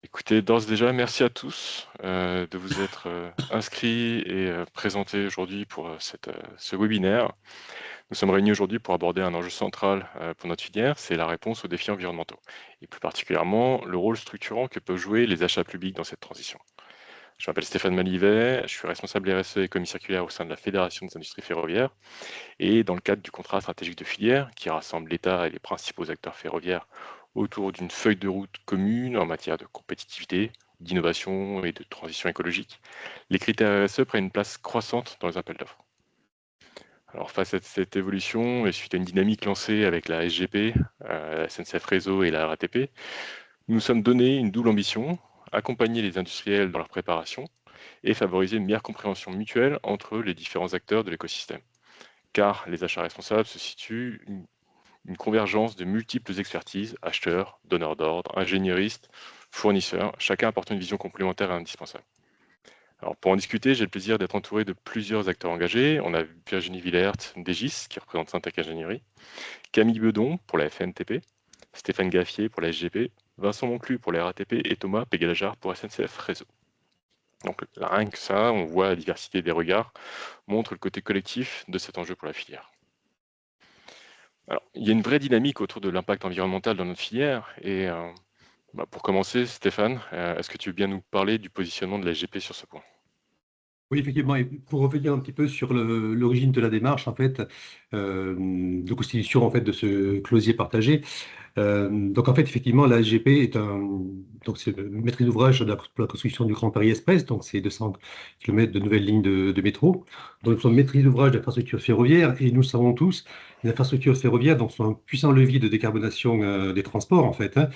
Écoutez, d'ores et déjà, merci à tous de vous être inscrits et présentés aujourd'hui pour ce webinaire. Nous sommes réunis aujourd'hui pour aborder un enjeu central pour notre filière, c'est la réponse aux défis environnementaux, et plus particulièrement le rôle structurant que peuvent jouer les achats publics dans cette transition. Je m'appelle Stéphane Malivet, je suis responsable RSE et économie circulaire au sein de la Fédération des industries ferroviaires, et dans le cadre du contrat stratégique de filière qui rassemble l'État et les principaux acteurs ferroviaires autour d'une feuille de route commune en matière de compétitivité, d'innovation et de transition écologique, les critères RSE prennent une place croissante dans les appels d'offres. Alors face à cette évolution et suite à une dynamique lancée avec la SGP, la SNCF Réseau et la RATP, nous nous sommes donné une double ambition, accompagner les industriels dans leur préparation et favoriser une meilleure compréhension mutuelle entre les différents acteurs de l'écosystème. Car les achats responsables se situent une convergence de multiples expertises, acheteurs, donneurs d'ordre, ingénieristes, fournisseurs, chacun apportant une vision complémentaire et indispensable. Alors pour en discuter, j'ai le plaisir d'être entouré de plusieurs acteurs engagés. On a Virginie Villert d'Egis, qui représente Syntec Ingénierie, Camille Bedon pour la FNTP, Stéphane Gaffier pour la SGP, Vincent Monclu pour la RATP et Thomas Pégalajard pour SNCF Réseau. Donc là, rien que ça, on voit la diversité des regards, montre le côté collectif de cet enjeu pour la filière. Alors, il y a une vraie dynamique autour de l'impact environnemental dans notre filière. Et pour commencer, Stéphane, est-ce que tu veux bien nous parler du positionnement de la SGP sur ce point? Oui, effectivement, et pour revenir un petit peu sur l'origine de la démarche, en fait, de constitution en fait de ce closier partagé. Donc en fait, effectivement, la SGP donc c'est le maîtrise d'ouvrage pour la construction du Grand Paris Express, donc c'est 200 km de nouvelles lignes de métro. Donc nous sommes maîtrise d'ouvrage d'infrastructures ferroviaires et nous le savons tous, les infrastructures ferroviaires donc, sont un puissant levier de décarbonation des transports, en fait, hein.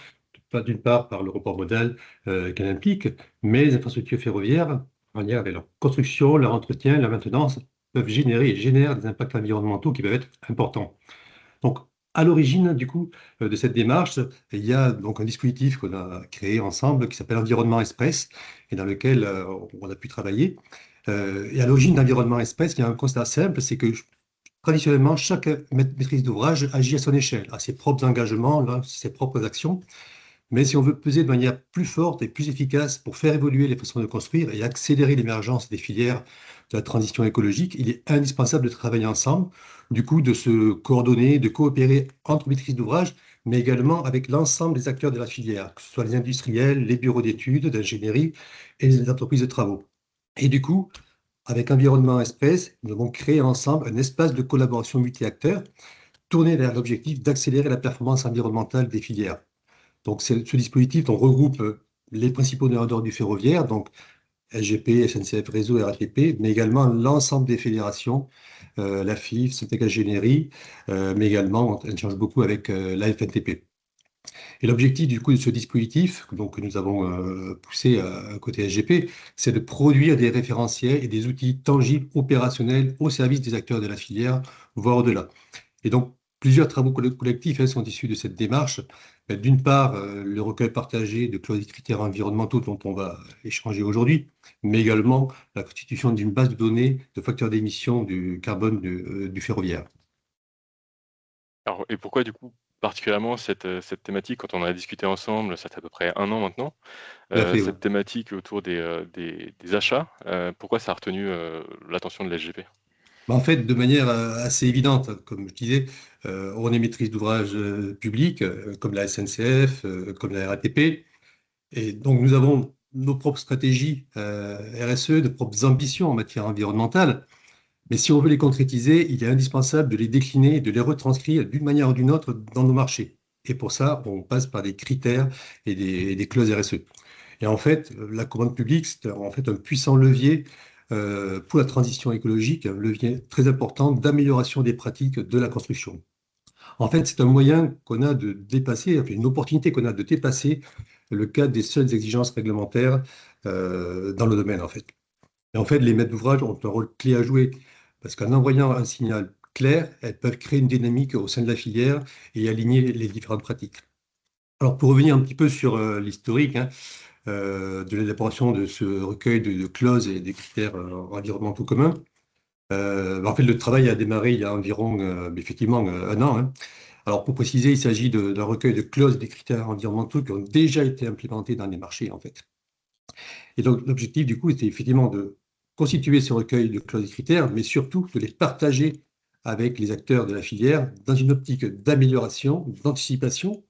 Pas d'une part par le report modal qu'elle implique, mais les infrastructures ferroviaires, en lien avec leur construction, leur entretien, leur maintenance, peuvent générer et génèrent des impacts environnementaux qui peuvent être importants. Donc, à l'origine, du coup, de cette démarche, il y a donc un dispositif qu'on a créé ensemble qui s'appelle Environnement Express et dans lequel on a pu travailler. Et à l'origine d'Environnement Express, il y a un constat simple, c'est que traditionnellement, chaque maîtrise d'ouvrage agit à son échelle, à ses propres engagements, là, ses propres actions. Mais si on veut peser de manière plus forte et plus efficace pour faire évoluer les façons de construire et accélérer l'émergence des filières de la transition écologique, il est indispensable de travailler ensemble, du coup de se coordonner, de coopérer entre maîtrises d'ouvrage, mais également avec l'ensemble des acteurs de la filière, que ce soit les industriels, les bureaux d'études, d'ingénierie et les entreprises de travaux. Et du coup, avec Environnement Express, nous avons créé ensemble un espace de collaboration multi-acteurs tourné vers l'objectif d'accélérer la performance environnementale des filières. Donc, ce dispositif, on regroupe les principaux donneurs d'ordre du ferroviaire, donc SGP, SNCF Réseau, RATP, mais également l'ensemble des fédérations, la FIF, Syntec Ingénierie, mais également, on échange beaucoup avec la FNTP. Et l'objectif du coup de ce dispositif, donc, que nous avons poussé à côté SGP, c'est de produire des référentiels et des outils tangibles, opérationnels au service des acteurs de la filière, voire au-delà. Et donc, plusieurs travaux collectifs sont issus de cette démarche. D'une part, le recueil partagé de clauses et critères environnementaux dont on va échanger aujourd'hui, mais également la constitution d'une base de données de facteurs d'émission du carbone du ferroviaire. Alors, et pourquoi du coup particulièrement cette thématique, quand on en a discuté ensemble, ça fait à peu près un an maintenant, Tout à fait, oui. cette thématique autour des achats, pourquoi ça a retenu l'attention de la SGP? En fait, de manière assez évidente, comme je disais, on est maîtrise d'ouvrage public, comme la SNCF, comme la RATP. Et donc, nous avons nos propres stratégies RSE, nos propres ambitions en matière environnementale. Mais si on veut les concrétiser, il est indispensable de les décliner et de les retranscrire d'une manière ou d'une autre dans nos marchés. Et pour ça, on passe par des critères et des clauses RSE. Et en fait, la commande publique, c'est en fait un puissant levier pour la transition écologique, un levier très important d'amélioration des pratiques de la construction. En fait, c'est un moyen qu'on a de dépasser, enfin, une opportunité qu'on a de dépasser le cadre des seules exigences réglementaires dans le domaine, en fait. Et en fait, les maîtres d'ouvrage ont un rôle clé à jouer parce qu'en envoyant un signal clair, elles peuvent créer une dynamique au sein de la filière et aligner les différentes pratiques. Alors, pour revenir un petit peu sur l'historique de l'élaboration de ce recueil de clauses et des critères environnementaux communs, en fait, le travail a démarré il y a environ, effectivement, un an, hein. Alors, pour préciser, il s'agit d'un recueil de clauses des critères environnementaux qui ont déjà été implémentés dans les marchés, en fait. Et donc, l'objectif, du coup, était effectivement de constituer ce recueil de clauses et critères, mais surtout de les partager avec les acteurs de la filière dans une optique d'amélioration, d'anticipation,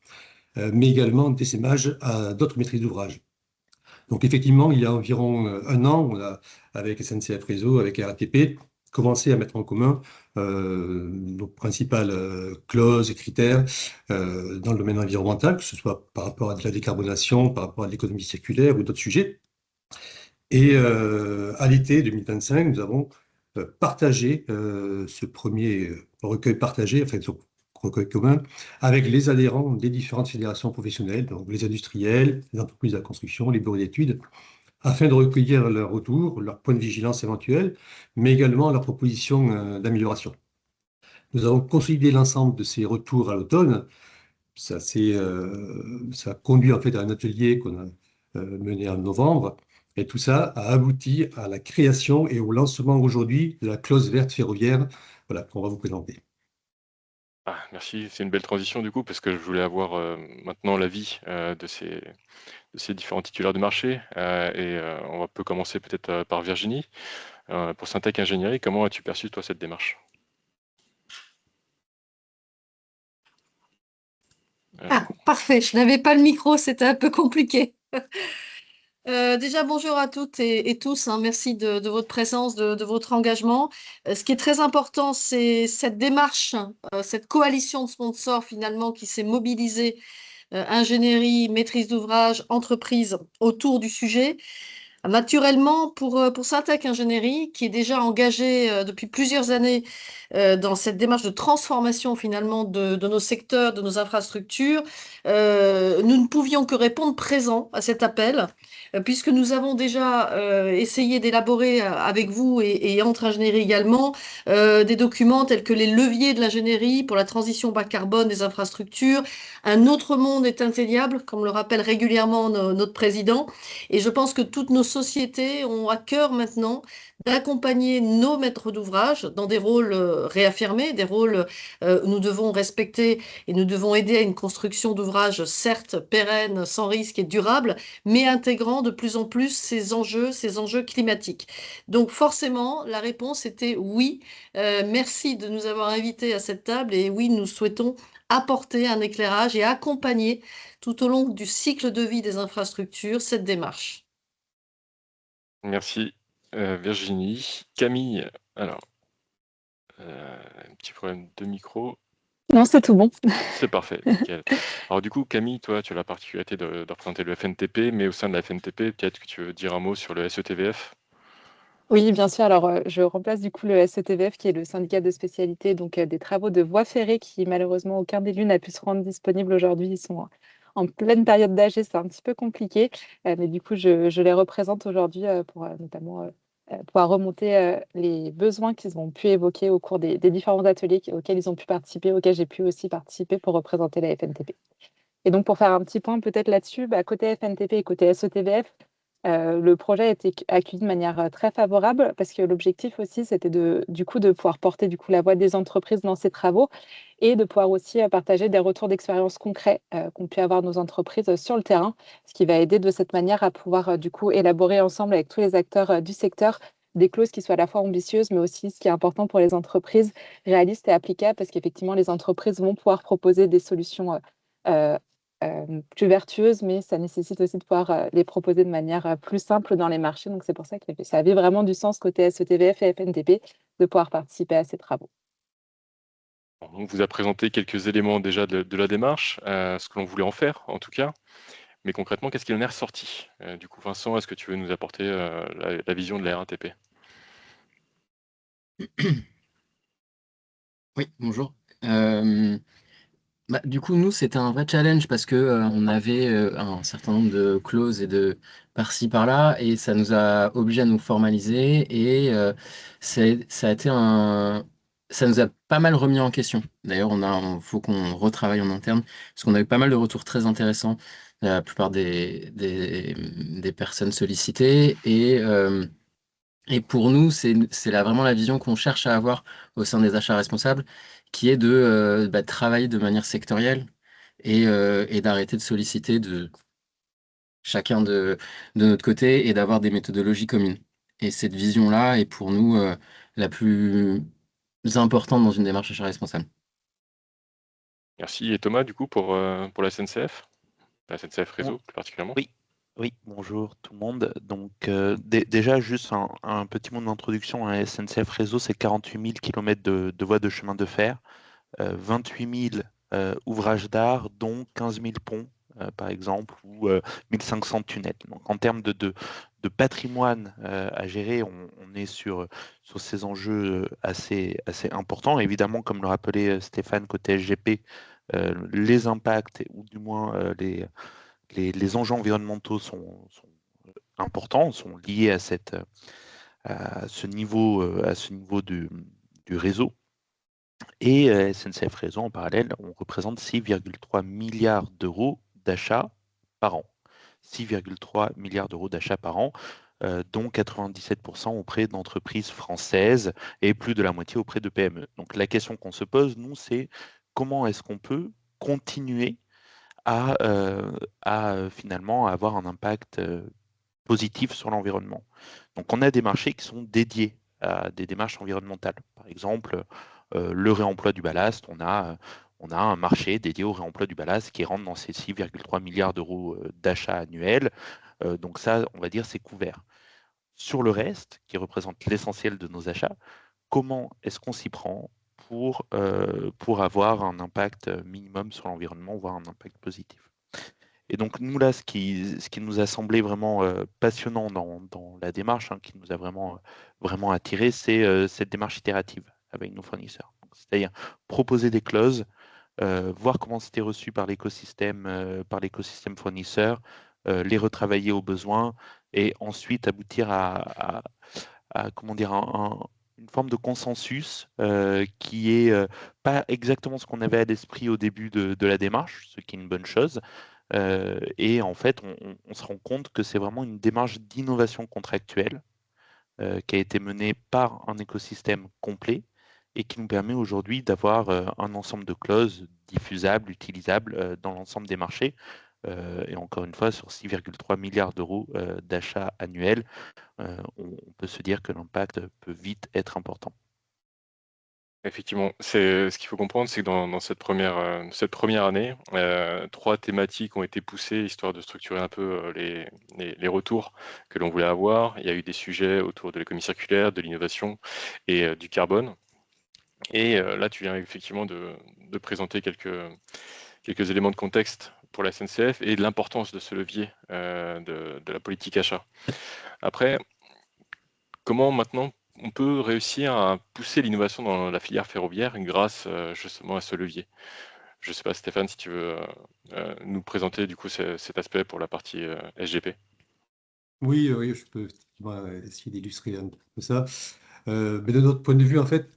mais également d'essaimage à d'autres maîtrises d'ouvrage. Donc, effectivement, il y a environ un an, on a, avec SNCF Réseau, avec RATP, commencé à mettre en commun nos principales clauses et critères dans le domaine environnemental, que ce soit par rapport à de la décarbonation, par rapport à l'économie circulaire ou d'autres sujets. Et à l'été 2025, nous avons partagé ce premier recueil partagé, enfin, ce recueil commun, avec les adhérents des différentes fédérations professionnelles, donc les industriels, les entreprises de la construction, les bureaux d'études, afin de recueillir leurs retours, leurs points de vigilance éventuels, mais également leurs propositions d'amélioration. Nous avons consolidé l'ensemble de ces retours à l'automne. Ça a conduit en fait à un atelier qu'on a mené en novembre. Et tout ça a abouti à la création et au lancement aujourd'hui de la clause verte ferroviaire, voilà, qu'on va vous présenter. Ah, merci, c'est une belle transition du coup, parce que je voulais avoir maintenant l'avis de ces différents titulaires de marché. On peut commencer peut-être par Virginie. Pour Syntec Ingénierie, comment as-tu perçu toi cette démarche? Ah, parfait, je n'avais pas le micro, c'était un peu compliqué. Déjà, bonjour à toutes et tous, hein. Merci de votre présence, de votre engagement. Ce qui est très important, c'est cette démarche, cette coalition de sponsors finalement qui s'est mobilisée, ingénierie, maîtrise d'ouvrage, entreprise autour du sujet. Naturellement, pour Syntec Ingénierie, qui est déjà engagé depuis plusieurs années dans cette démarche de transformation finalement de nos secteurs, de nos infrastructures, nous ne pouvions que répondre présent à cet appel, puisque nous avons déjà essayé d'élaborer avec vous et entre ingénierie également des documents tels que les leviers de l'ingénierie pour la transition bas carbone des infrastructures. Un autre monde est atteignable, comme le rappelle régulièrement notre président. Et je pense que toutes nos sociétés ont à cœur maintenant d'accompagner nos maîtres d'ouvrage dans des rôles réaffirmés, des rôles où nous devons respecter et nous devons aider à une construction d'ouvrages certes pérennes, sans risque et durables, mais intégrant de plus en plus ces enjeux climatiques. Donc forcément, la réponse était oui. Merci de nous avoir invités à cette table et oui, nous souhaitons apporter un éclairage et accompagner tout au long du cycle de vie des infrastructures cette démarche. Merci Virginie. Camille, alors, un petit problème de micro. Non, c'est tout bon. C'est parfait, nickel. Alors du coup, Camille, toi, tu as la particularité de représenter le FNTP, mais au sein de la FNTP, peut-être que tu veux dire un mot sur le SETVF? Oui, bien sûr. Alors, je remplace du coup le SETVF, qui est le syndicat de spécialité donc des travaux de voies ferrées, qui malheureusement aucun des n'a pu se rendre disponible aujourd'hui. Ils sont en pleine période d'AG, c'est un petit peu compliqué, mais du coup, je les représente aujourd'hui pour notamment pouvoir remonter les besoins qu'ils ont pu évoquer au cours des différents ateliers auxquels ils ont pu participer, auxquels j'ai pu aussi participer pour représenter la FNTP. Et donc, pour faire un petit point peut-être là-dessus, côté FNTP et côté SETVF, le projet a été accueilli de manière très favorable, parce que l'objectif aussi, c'était du coup, de pouvoir porter du coup, la voix des entreprises dans ces travaux et de pouvoir aussi partager des retours d'expérience concrets qu'ont pu avoir nos entreprises sur le terrain, ce qui va aider de cette manière à pouvoir du coup élaborer ensemble avec tous les acteurs du secteur des clauses qui soient à la fois ambitieuses, mais aussi, ce qui est important pour les entreprises, réalistes et applicables, parce qu'effectivement, les entreprises vont pouvoir proposer des solutions euh, plus vertueuses, mais ça nécessite aussi de pouvoir les proposer de manière plus simple dans les marchés. Donc, c'est pour ça que ça avait vraiment du sens côté SETVF et FNTP de pouvoir participer à ces travaux. On vous a présenté quelques éléments déjà de la démarche, ce que l'on voulait en faire en tout cas. Mais concrètement, qu'est-ce qu'il en est ressorti? Du coup, Vincent, est-ce que tu veux nous apporter la vision de la RATP? Oui, bonjour. Du coup, nous, c'était un vrai challenge parce que on avait un certain nombre de clauses et de par-ci, par-là, et ça nous a obligés à nous formaliser, et ça a été ça nous a pas mal remis en question. D'ailleurs, faut qu'on retravaille en interne parce qu'on a eu pas mal de retours très intéressants de la plupart des personnes sollicitées, et pour nous, c'est vraiment la vision qu'on cherche à avoir au sein des achats responsables, qui est de travailler de manière sectorielle et d'arrêter de solliciter chacun de notre côté et d'avoir des méthodologies communes. Et cette vision-là est pour nous la plus importante dans une démarche achat responsable. Merci. Et Thomas, du coup, pour la SNCF Bon, Réseau plus particulièrement. Oui, oui, bonjour tout le monde. Donc, déjà, juste un petit mot d'introduction à SNCF Réseau, c'est 48 000 km de voies de chemin de fer, 28 000 ouvrages d'art, dont 15 000 ponts, par exemple, ou 1500 tunnels. Donc, en termes de patrimoine à gérer, on est sur ces enjeux assez importants. Évidemment, comme le rappelait Stéphane côté SGP, les impacts, ou du moins les enjeux environnementaux sont importants, sont liés à ce niveau du réseau. Et SNCF Réseau, en parallèle, on représente 6,3 milliards d'euros d'achats par an. 6,3 milliards d'euros d'achats par an, dont 97% auprès d'entreprises françaises et plus de la moitié auprès de PME. Donc la question qu'on se pose, nous, c'est comment est-ce qu'on peut continuer à finalement avoir un impact positif sur l'environnement. Donc on a des marchés qui sont dédiés à des démarches environnementales. Par exemple, le réemploi du ballast, on a un marché dédié au réemploi du ballast qui rentre dans ces 6,3 milliards d'euros d'achats annuels. Donc ça, on va dire, c'est couvert. Sur le reste, qui représente l'essentiel de nos achats, comment est-ce qu'on s'y prend pour avoir un impact minimum sur l'environnement, voire un impact positif? Et donc nous là, ce qui nous a semblé vraiment passionnant dans la démarche, qui nous a vraiment attiré, c'est cette démarche itérative avec nos fournisseurs. C'est-à-dire proposer des clauses, voir comment c'était reçu par l'écosystème fournisseur, les retravailler au besoin et ensuite aboutir à comment dire, une forme de consensus qui est pas exactement ce qu'on avait à l'esprit au début de la démarche, ce qui est une bonne chose. Et en fait, on se rend compte que c'est vraiment une démarche d'innovation contractuelle qui a été menée par un écosystème complet et qui nous permet aujourd'hui d'avoir un ensemble de clauses diffusables, utilisables dans l'ensemble des marchés. Et encore une fois, sur 6,3 milliards d'euros d'achats annuels, on peut se dire que l'impact peut vite être important. Effectivement, ce qu'il faut comprendre, c'est que dans cette première année, 3 thématiques ont été poussées, histoire de structurer un peu les retours que l'on voulait avoir. Il y a eu des sujets autour de l'économie circulaire, de l'innovation et du carbone. Et là, tu viens effectivement de présenter quelques éléments de contexte pour la SNCF et de l'importance de ce levier de la politique achat. Après, comment maintenant on peut réussir à pousser l'innovation dans la filière ferroviaire grâce justement à ce levier? Je ne sais pas, Stéphane, si tu veux nous présenter du coup cet aspect pour la partie SGP. Oui, oui, je peux effectivement essayer d'illustrer un peu ça. Mais de notre point de vue, en fait,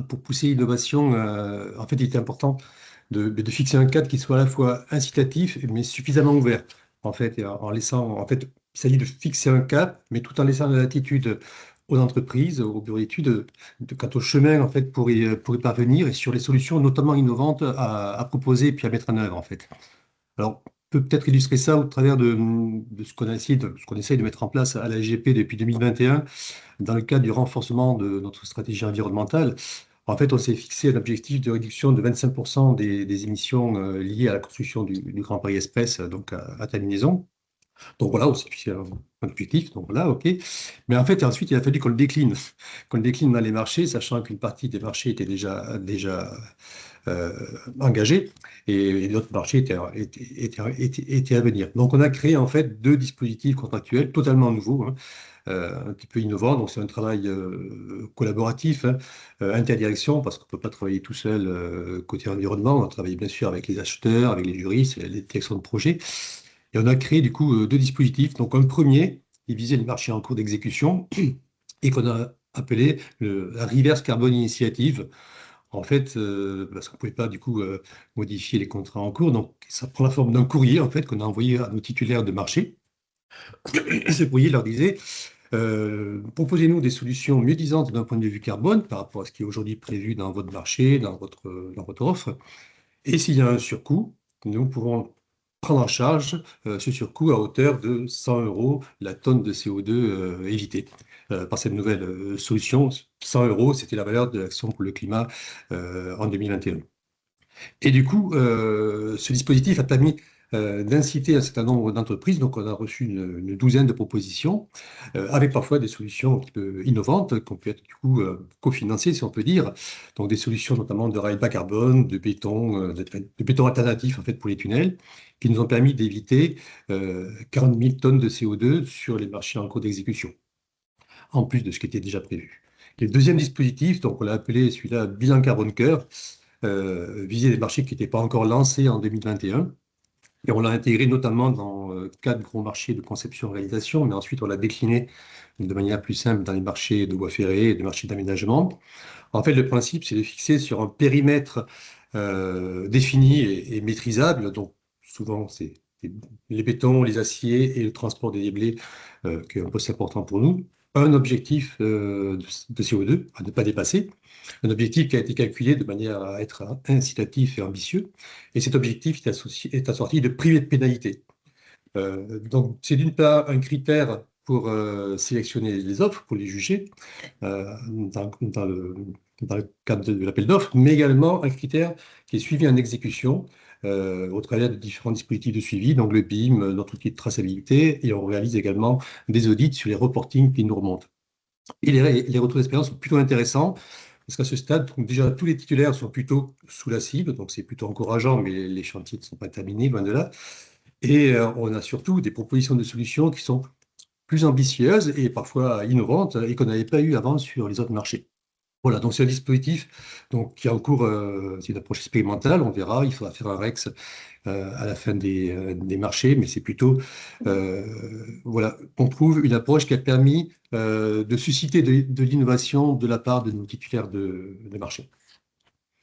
pour pousser l'innovation, en fait, il est important de fixer un cadre qui soit à la fois incitatif, mais suffisamment ouvert. En fait, et en laissant, en fait, il s'agit de fixer un cap, mais tout en laissant de l'attitude aux entreprises, aux bureaux d'études, quant au chemin, en fait, pour y parvenir et sur les solutions, notamment innovantes, à proposer et puis à mettre en œuvre, en fait. Alors, on peut peut-être illustrer ça au travers de ce qu'on essaye de mettre en place à la SGP depuis 2021 dans le cadre du renforcement de notre stratégie environnementale. En fait, on s'est fixé un objectif de réduction de 25% des émissions liées à la construction du Grand Paris Express, donc à terminaison. Donc voilà, on s'est fixé un objectif, donc voilà, OK. Mais en fait, ensuite, il a fallu qu'on le décline dans les marchés, sachant qu'une partie des marchés était déjà euh, engagés et d'autres marchés étaient à venir. Donc on a créé en fait 2 dispositifs contractuels totalement nouveaux, un petit peu innovants. Donc c'est un travail collaboratif, interdirection, parce qu'on ne peut pas travailler tout seul côté environnement. On a travaillé bien sûr avec les acheteurs, avec les juristes, les directions de projet. Et on a créé du coup 2 dispositifs. Donc un premier qui visait le marché en cours d'exécution et qu'on a appelé la Reverse Carbone Initiative. En fait, parce qu'on ne pouvait pas du coup modifier les contrats en cours, donc ça prend la forme d'un courrier en fait qu'on a envoyé à nos titulaires de marché. Ce courrier leur disait Proposez-nous des solutions mieux-disantes d'un point de vue carbone par rapport à ce qui est aujourd'hui prévu dans votre marché, dans votre offre. Et s'il y a un surcoût, nous pouvons prendre en charge ce surcoût à hauteur de 100 € la tonne de CO2 évitée par cette nouvelle solution. 100 €, c'était la valeur de l'Action pour le climat en 2021. Et du coup, ce dispositif a permis d'inciter un certain nombre d'entreprises. Donc, on a reçu une douzaine de propositions, avec parfois des solutions un petit peu innovantes, qui ont pu être du coup cofinancées, si on peut dire. Donc, des solutions notamment de rails bas carbone, de béton alternatif en fait pour les tunnels, qui nous ont permis d'éviter 40 000 tonnes de CO2 sur les marchés en cours d'exécution, en plus de ce qui était déjà prévu. Et le deuxième dispositif, donc on l'a appelé celui-là bilan carbone cœur, visait des marchés qui n'étaient pas encore lancés en 2021. Et on l'a intégré notamment dans 4 gros marchés de conception-réalisation, mais ensuite on l'a décliné de manière plus simple dans les marchés de voies ferrées et des marchés d'aménagement. En fait, le principe, c'est de fixer sur un périmètre défini et maîtrisable. Donc, souvent, c'est les bétons, les aciers et le transport des déblais qui est un poste important pour nous. Un objectif de CO2 à ne pas dépasser. Un objectif qui a été calculé de manière à être incitatif et ambitieux. Et cet objectif est assorti de privés de pénalité. Donc, c'est d'une part un critère pour sélectionner les offres, pour les juger dans le cadre de l'appel d'offres, mais également un critère qui est suivi en exécution au travers de différents dispositifs de suivi, donc le BIM, notre outil de traçabilité, et on réalise également des audits sur les reportings qui nous remontent. Et les retours d'expérience sont plutôt intéressants, parce qu'à ce stade, donc déjà, tous les titulaires sont plutôt sous la cible, donc c'est plutôt encourageant, mais les chantiers ne sont pas terminés, loin de là. Et on a surtout des propositions de solutions qui sont plus ambitieuses et parfois innovantes et qu'on n'avait pas eu avant sur les autres marchés. Voilà, donc c'est un dispositif donc, qui est en cours, c'est une approche expérimentale, on verra, il faudra faire un REX à la fin des marchés, mais c'est plutôt, voilà, on trouve une approche qui a permis de susciter de l'innovation de la part de nos titulaires de marché.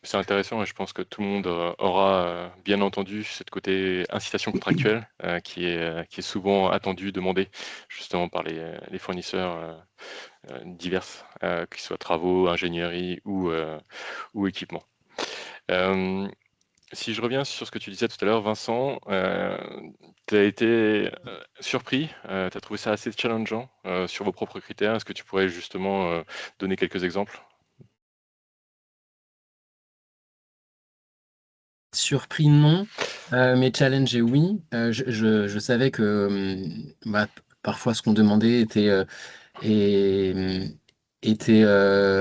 C'est intéressant et je pense que tout le monde aura bien entendu ce côté incitation contractuelle qui est souvent attendu, demandé justement par les fournisseurs divers, qu'ils soient travaux, ingénierie ou équipements. Si je reviens sur ce que tu disais tout à l'heure, Vincent, tu as été surpris, tu as trouvé ça assez challengeant sur vos propres critères. Est-ce que tu pourrais justement donner quelques exemples? Surpris, non, mais challengé, oui. Je savais que parfois ce qu'on demandait était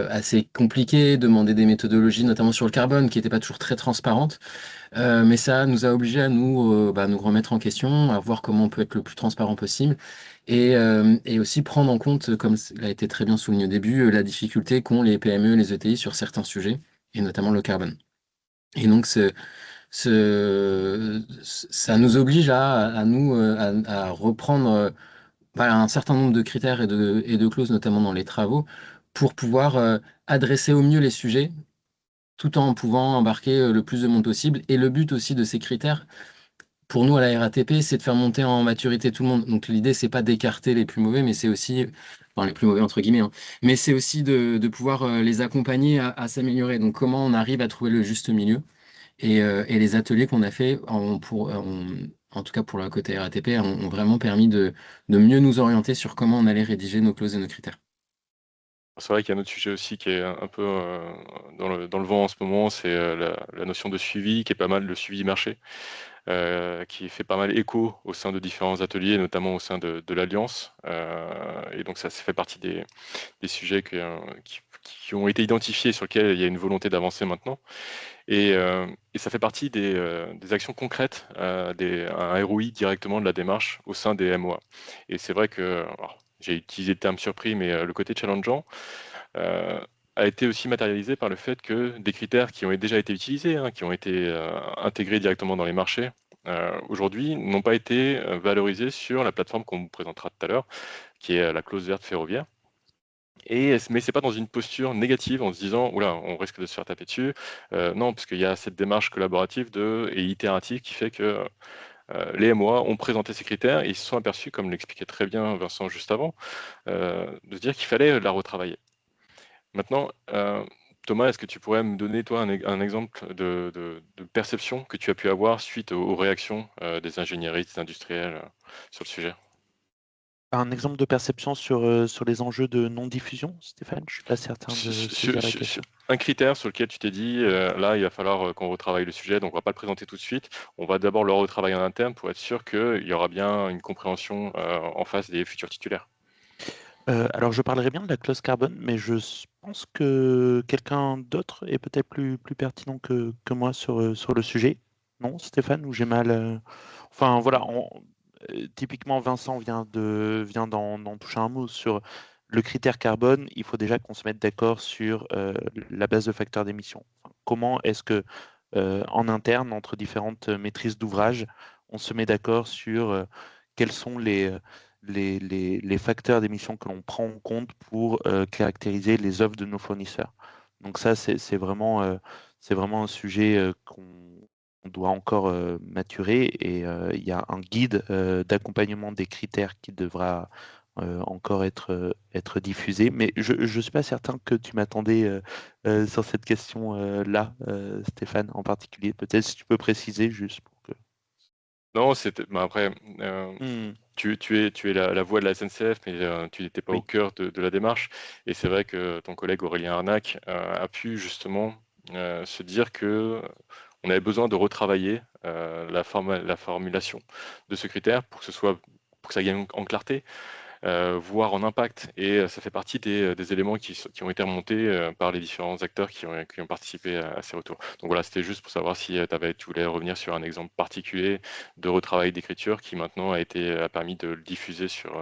assez compliqué, demander des méthodologies, notamment sur le carbone, qui n'étaient pas toujours très transparentes. Mais ça nous a obligés à nous remettre en question, à voir comment on peut être le plus transparent possible, et aussi prendre en compte, comme cela a été très bien souligné au début, la difficulté qu'ont les PME, les ETI sur certains sujets, et notamment le carbone. Et donc, ça nous oblige à reprendre un certain nombre de critères et de clauses, notamment dans les travaux, pour pouvoir adresser au mieux les sujets, tout en pouvant embarquer le plus de monde possible. Et le but aussi de ces critères, pour nous à la RATP, c'est de faire monter en maturité tout le monde. Donc l'idée, c'est pas d'écarter les plus mauvais, mais c'est aussi, enfin les plus mauvais entre guillemets, hein, mais c'est aussi de pouvoir les accompagner à s'améliorer. Donc comment on arrive à trouver le juste milieu. Et les ateliers qu'on a fait, en tout cas pour le côté RATP, ont vraiment permis de mieux nous orienter sur comment on allait rédiger nos clauses et nos critères. C'est vrai qu'il y a un autre sujet aussi qui est un peu dans le vent en ce moment, c'est la notion de suivi, qui est pas mal le suivi marché, qui fait pas mal écho au sein de différents ateliers, notamment au sein de l'Alliance. Et donc ça fait partie des sujets qui ont été identifiés, sur lesquels il y a une volonté d'avancer maintenant. Et ça fait partie des actions concrètes, un ROI directement de la démarche au sein des MOA. Et c'est vrai que, alors, j'ai utilisé le terme surpris, mais le côté challengeant a été aussi matérialisé par le fait que des critères qui ont déjà été utilisés, hein, qui ont été intégrés directement dans les marchés, aujourd'hui n'ont pas été valorisés sur la plateforme qu'on vous présentera tout à l'heure, qui est la clause verte ferroviaire. Mais c'est pas dans une posture négative en se disant oula, on risque de se faire taper dessus. Non, parce qu'il y a cette démarche collaborative et itérative qui fait que les MOA ont présenté ces critères et ils se sont aperçus, comme l'expliquait très bien Vincent juste avant, de se dire qu'il fallait la retravailler. Maintenant, Thomas, est-ce que tu pourrais me donner, toi, un exemple de perception que tu as pu avoir suite aux réactions des ingénieristes industriels sur le sujet? Un exemple de perception sur les enjeux de non-diffusion, Stéphane? Je suis pas certain de saisir la question. Un critère sur lequel tu t'es dit, là, il va falloir qu'on retravaille le sujet, donc on va pas le présenter tout de suite. On va d'abord le retravailler en interne pour être sûr qu'il y aura bien une compréhension en face des futurs titulaires. Alors je parlerai bien de la clause carbone, mais je pense que quelqu'un d'autre est peut-être plus pertinent que moi sur le sujet. Non, Stéphane, ou j'ai mal. Enfin voilà, typiquement Vincent vient d'en toucher un mot sur le critère carbone. Il faut déjà qu'on se mette d'accord sur la base de facteurs d'émission. Enfin, comment est-ce que en interne, entre différentes maîtrises d'ouvrage, on se met d'accord sur quels sont les facteurs d'émission que l'on prend en compte pour caractériser les offres de nos fournisseurs. Donc ça, c'est vraiment un sujet qu'on doit encore maturer, et il y a un guide d'accompagnement des critères qui devra encore être diffusé. Mais je ne suis pas certain que tu m'attendais sur cette question-là, Stéphane, en particulier. Peut-être si tu peux préciser juste pour que... Non, après, Hmm. tu es la voix de la SNCF, mais tu n'étais pas au Oui. cœur de la démarche. Et c'est vrai que ton collègue Aurélien Arnac a pu justement se dire que on avait besoin de retravailler la formulation de ce critère pour que ça gagne en clarté, voire en impact. Et ça fait partie des éléments qui ont été remontés par les différents acteurs qui ont participé à ces retours. Donc voilà, c'était juste pour savoir si tu voulais revenir sur un exemple particulier de retravail d'écriture qui maintenant a permis de le diffuser sur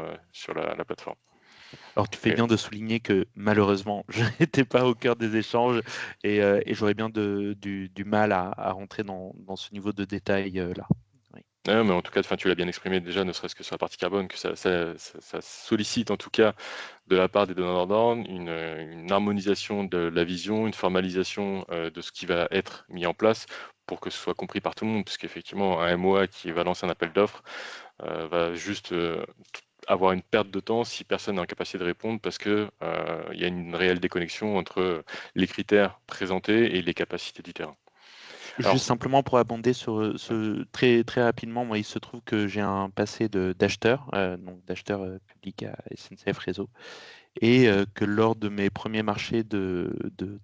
la plateforme. Alors, tu fais Et- bien de souligner que malheureusement, je n'étais pas au cœur des échanges, et j'aurais bien du mal à rentrer dans ce niveau de détail là. Oui. Mais en tout cas, tu l'as bien exprimé déjà, ne serait-ce que sur la partie carbone, que ça sollicite en tout cas de la part des donneurs d'ordre une harmonisation de la vision, une formalisation de ce qui va être mis en place pour que ce soit compris par tout le monde, puisqu'effectivement, un MOA qui va lancer un appel d'offres va juste avoir une perte de temps si personne n'est en capacité de répondre, parce que il y a une réelle déconnexion entre les critères présentés et les capacités du terrain. Alors, Juste simplement pour abonder sur ce très, très rapidement, moi, il se trouve que j'ai un passé d'acheteur, donc d'acheteur public à SNCF Réseau, et que lors de mes premiers marchés de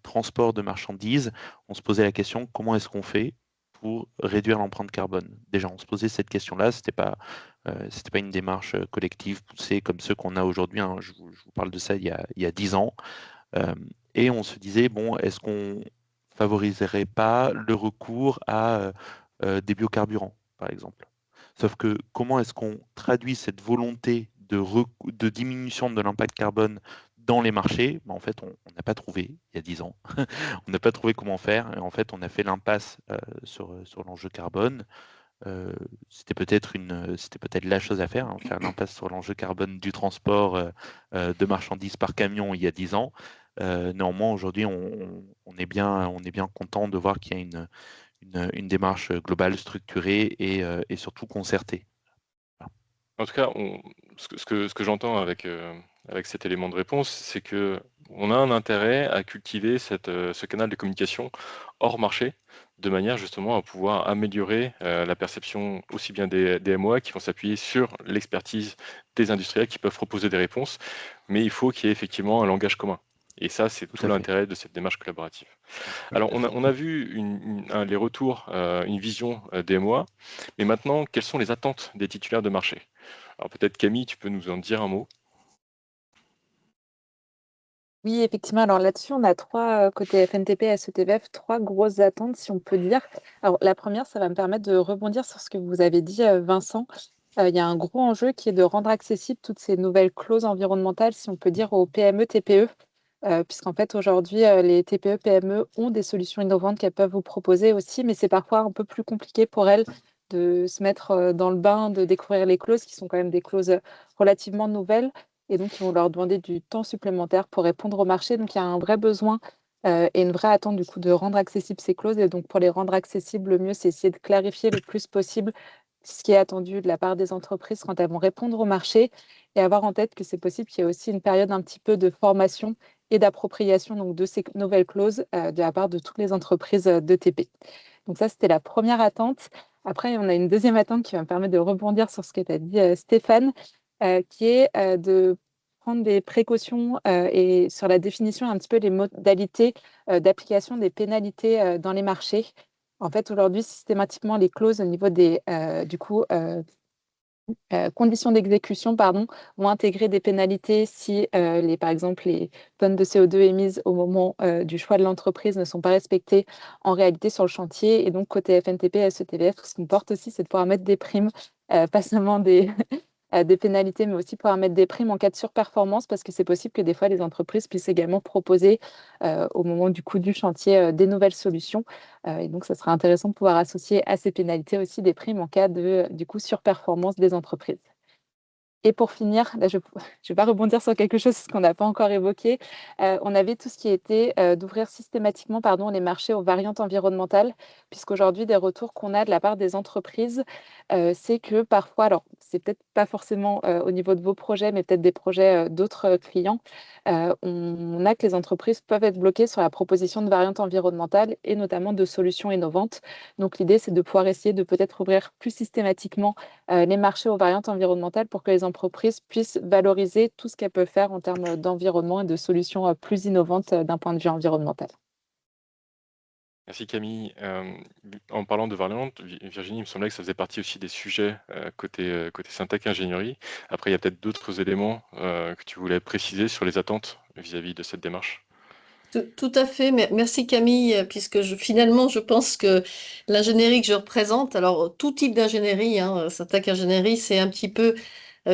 transport de marchandises, on se posait la question, comment est-ce qu'on fait pour réduire l'empreinte carbone? Déjà, on se posait cette question-là, c'était pas une démarche collective poussée comme ceux qu'on a aujourd'hui, hein. Je vous parle de ça il y a 10 ans. Et on se disait, bon, est-ce qu'on favoriserait pas le recours à des biocarburants, par exemple? Sauf que comment est-ce qu'on traduit cette volonté de diminution de l'impact carbone dans les marchés? Ben, en fait, on n'a pas trouvé il y a 10 ans. On n'a pas trouvé comment faire. Et en fait, on a fait l'impasse sur l'enjeu carbone. C'était peut-être la chose à faire, hein, faire l'impasse sur l'enjeu carbone du transport de marchandises par camion il y a 10 ans. Néanmoins, aujourd'hui, on est bien content de voir qu'il y a une démarche globale, structurée et surtout concertée. Voilà. en tout cas, ce que j'entends avec cet élément de réponse, c'est que on a un intérêt à cultiver ce canal de communication hors marché, de manière justement à pouvoir améliorer la perception aussi bien des MOA qui vont s'appuyer sur l'expertise des industriels qui peuvent proposer des réponses, mais il faut qu'il y ait effectivement un langage commun. Et ça, c'est Tout tout à fait. l'intérêt de cette démarche collaborative. Tout Alors, à fait. on a vu les retours, une vision des MOA, mais maintenant, quelles sont les attentes des titulaires de marché? Alors peut-être Camille, tu peux nous en dire un mot? Oui, effectivement. Alors là-dessus, on a trois, côté FNTP, SETVF, trois grosses attentes, si on peut dire. Alors la première, ça va me permettre de rebondir sur ce que vous avez dit, Vincent. Il y a un gros enjeu qui est de rendre accessibles toutes ces nouvelles clauses environnementales, si on peut dire, aux PME, TPE. Puisqu'en fait, aujourd'hui, les TPE, PME ont des solutions innovantes qu'elles peuvent vous proposer aussi, mais c'est parfois un peu plus compliqué pour elles de se mettre dans le bain, de découvrir les clauses, qui sont quand même des clauses relativement nouvelles, et donc ils vont leur demander du temps supplémentaire pour répondre au marché. Donc il y a un vrai besoin et une vraie attente du coup de rendre accessibles ces clauses. Et donc pour les rendre accessibles, le mieux, c'est essayer de clarifier le plus possible ce qui est attendu de la part des entreprises quand elles vont répondre au marché et avoir en tête que c'est possible qu'il y ait aussi une période un petit peu de formation et d'appropriation donc, de ces nouvelles clauses de la part de toutes les entreprises d'ETP. Donc ça, c'était la première attente. Après, on a une deuxième attente qui va me permettre de rebondir sur ce que tu as dit, Stéphane, qui est de prendre des précautions et sur la définition un petit peu les modalités d'application des pénalités dans les marchés. En fait, aujourd'hui, systématiquement, les clauses au niveau des conditions d'exécution vont intégrer des pénalités si, par exemple, les tonnes de CO2 émises au moment du choix de l'entreprise ne sont pas respectées en réalité sur le chantier. Et donc, côté FNTP, SETVF, ce qu'on porte aussi, c'est de pouvoir mettre des primes, pas seulement des pénalités, mais aussi pouvoir mettre des primes en cas de surperformance, parce que c'est possible que des fois, les entreprises puissent également proposer au moment du coût du chantier des nouvelles solutions. Et donc, ça sera intéressant de pouvoir associer à ces pénalités aussi des primes en cas de surperformance des entreprises. Et pour finir, là, je ne vais pas rebondir sur quelque chose qu'on n'a pas encore évoqué. On avait tout ce qui était d'ouvrir systématiquement les marchés aux variantes environnementales, puisqu'aujourd'hui, des retours qu'on a de la part des entreprises, c'est que parfois, alors c'est peut-être pas forcément au niveau de vos projets, mais peut-être des projets d'autres clients, on a que les entreprises peuvent être bloquées sur la proposition de variantes environnementales et notamment de solutions innovantes. Donc l'idée, c'est de pouvoir essayer de peut-être ouvrir plus systématiquement les marchés aux variantes environnementales pour que les entreprises puissent valoriser tout ce qu'elles peuvent faire en termes d'environnement et de solutions plus innovantes d'un point de vue environnemental. Merci Camille. En parlant de variantes, Virginie, il me semblait que ça faisait partie aussi des sujets côté Syntec Ingénierie. Après, il y a peut-être d'autres éléments que tu voulais préciser sur les attentes vis-à-vis de cette démarche. Tout à fait. Merci Camille, puisque finalement, je pense que l'ingénierie que je représente, alors tout type d'ingénierie, Syntec Ingénierie, c'est un petit peu,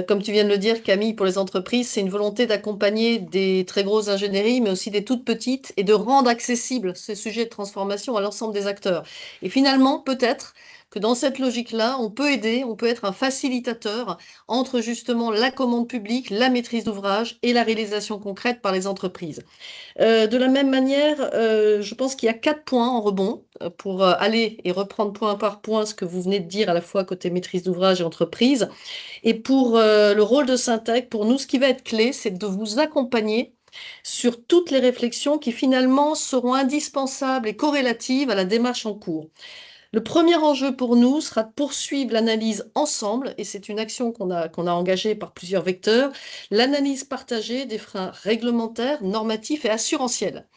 comme tu viens de le dire Camille, pour les entreprises, c'est une volonté d'accompagner des très grosses ingénieries, mais aussi des toutes petites, et de rendre accessibles ces sujets de transformation à l'ensemble des acteurs. Et finalement, peut-être que dans cette logique-là, on peut aider, on peut être un facilitateur entre justement la commande publique, la maîtrise d'ouvrage et la réalisation concrète par les entreprises. De la même manière, je pense qu'il y a 4 points en rebond pour aller et reprendre point par point ce que vous venez de dire à la fois côté maîtrise d'ouvrage et entreprise. Et pour le rôle de Syntec, pour nous, ce qui va être clé, c'est de vous accompagner sur toutes les réflexions qui finalement seront indispensables et corrélatives à la démarche en cours. Le premier enjeu pour nous sera de poursuivre l'analyse ensemble, et c'est une action qu'on a engagée par plusieurs vecteurs, l'analyse partagée des freins réglementaires, normatifs et assurantiels.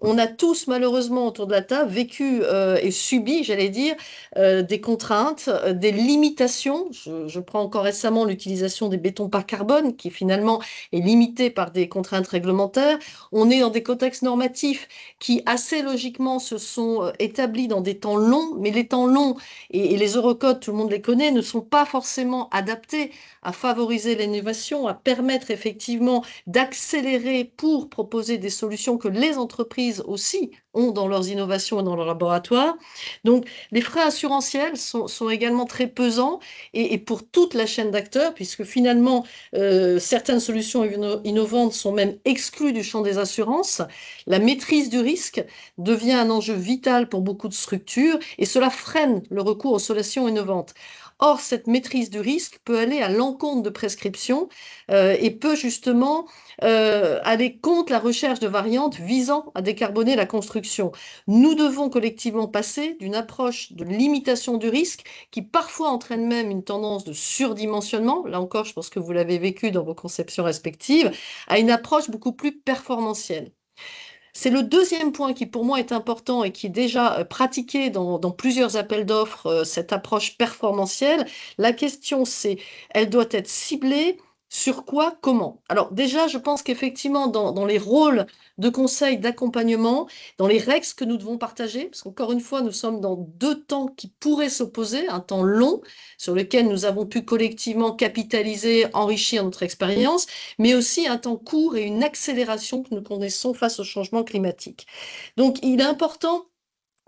On a tous, malheureusement, autour de la table, vécu et subi, j'allais dire, des contraintes, des limitations. Je prends encore récemment l'utilisation des bétons par carbone, qui finalement est limitée par des contraintes réglementaires. On est dans des contextes normatifs qui, assez logiquement, se sont établis dans des temps longs, mais les temps longs et les Eurocodes, tout le monde les connaît, ne sont pas forcément adaptés à favoriser l'innovation, à permettre effectivement d'accélérer pour proposer des solutions que les entreprises aussi ont dans leurs innovations et dans leurs laboratoires. Donc, les freins assurantiels sont également très pesants et pour toute la chaîne d'acteurs, puisque finalement, certaines solutions innovantes sont même exclues du champ des assurances. La maîtrise du risque devient un enjeu vital pour beaucoup de structures et cela freine le recours aux solutions innovantes. Or, cette maîtrise du risque peut aller à l'encontre de prescriptions et peut justement aller contre la recherche de variantes visant à décarboner la construction. Nous devons collectivement passer d'une approche de limitation du risque qui parfois entraîne même une tendance de surdimensionnement, là encore je pense que vous l'avez vécu dans vos conceptions respectives, à une approche beaucoup plus performantielle. C'est le deuxième point qui pour moi est important et qui est déjà pratiqué dans plusieurs appels d'offres, cette approche performantielle. La question c'est, elle doit être ciblée sur quoi, comment? Alors déjà, je pense qu'effectivement, dans les rôles de conseil, d'accompagnement, dans les règles que nous devons partager, parce qu'encore une fois, nous sommes dans 2 temps qui pourraient s'opposer, un temps long sur lequel nous avons pu collectivement capitaliser, enrichir notre expérience, mais aussi un temps court et une accélération que nous connaissons face au changement climatique. Donc, il est important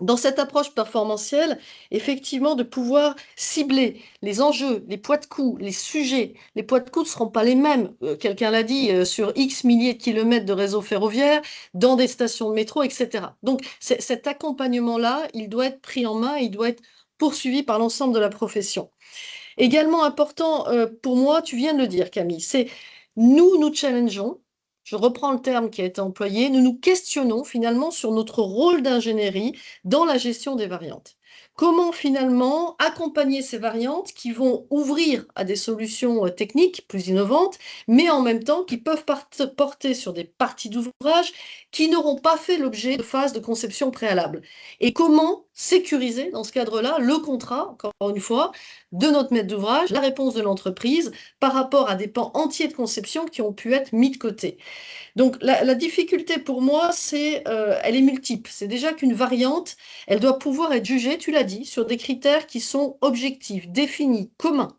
dans cette approche performantielle, effectivement, de pouvoir cibler les enjeux, les poids de coûts, les sujets. Les poids de coûts ne seront pas les mêmes, quelqu'un l'a dit, sur X milliers de kilomètres de réseau ferroviaire, dans des stations de métro, etc. Donc, cet accompagnement-là, il doit être pris en main, il doit être poursuivis par l'ensemble de la profession. Également important pour moi, tu viens de le dire Camille, c'est nous challengeons, je reprends le terme qui a été employé, nous nous questionnons finalement sur notre rôle d'ingénierie dans la gestion des variantes. Comment finalement accompagner ces variantes qui vont ouvrir à des solutions techniques plus innovantes, mais en même temps qui peuvent porter sur des parties d'ouvrage qui n'auront pas fait l'objet de phases de conception préalable. Et comment sécuriser dans ce cadre-là le contrat, encore une fois, de notre maître d'ouvrage, la réponse de l'entreprise par rapport à des pans entiers de conception qui ont pu être mis de côté. Donc la difficulté pour moi, elle est multiple. C'est déjà qu'une variante, elle doit pouvoir être jugée, tu l'as dit, sur des critères qui sont objectifs, définis, communs.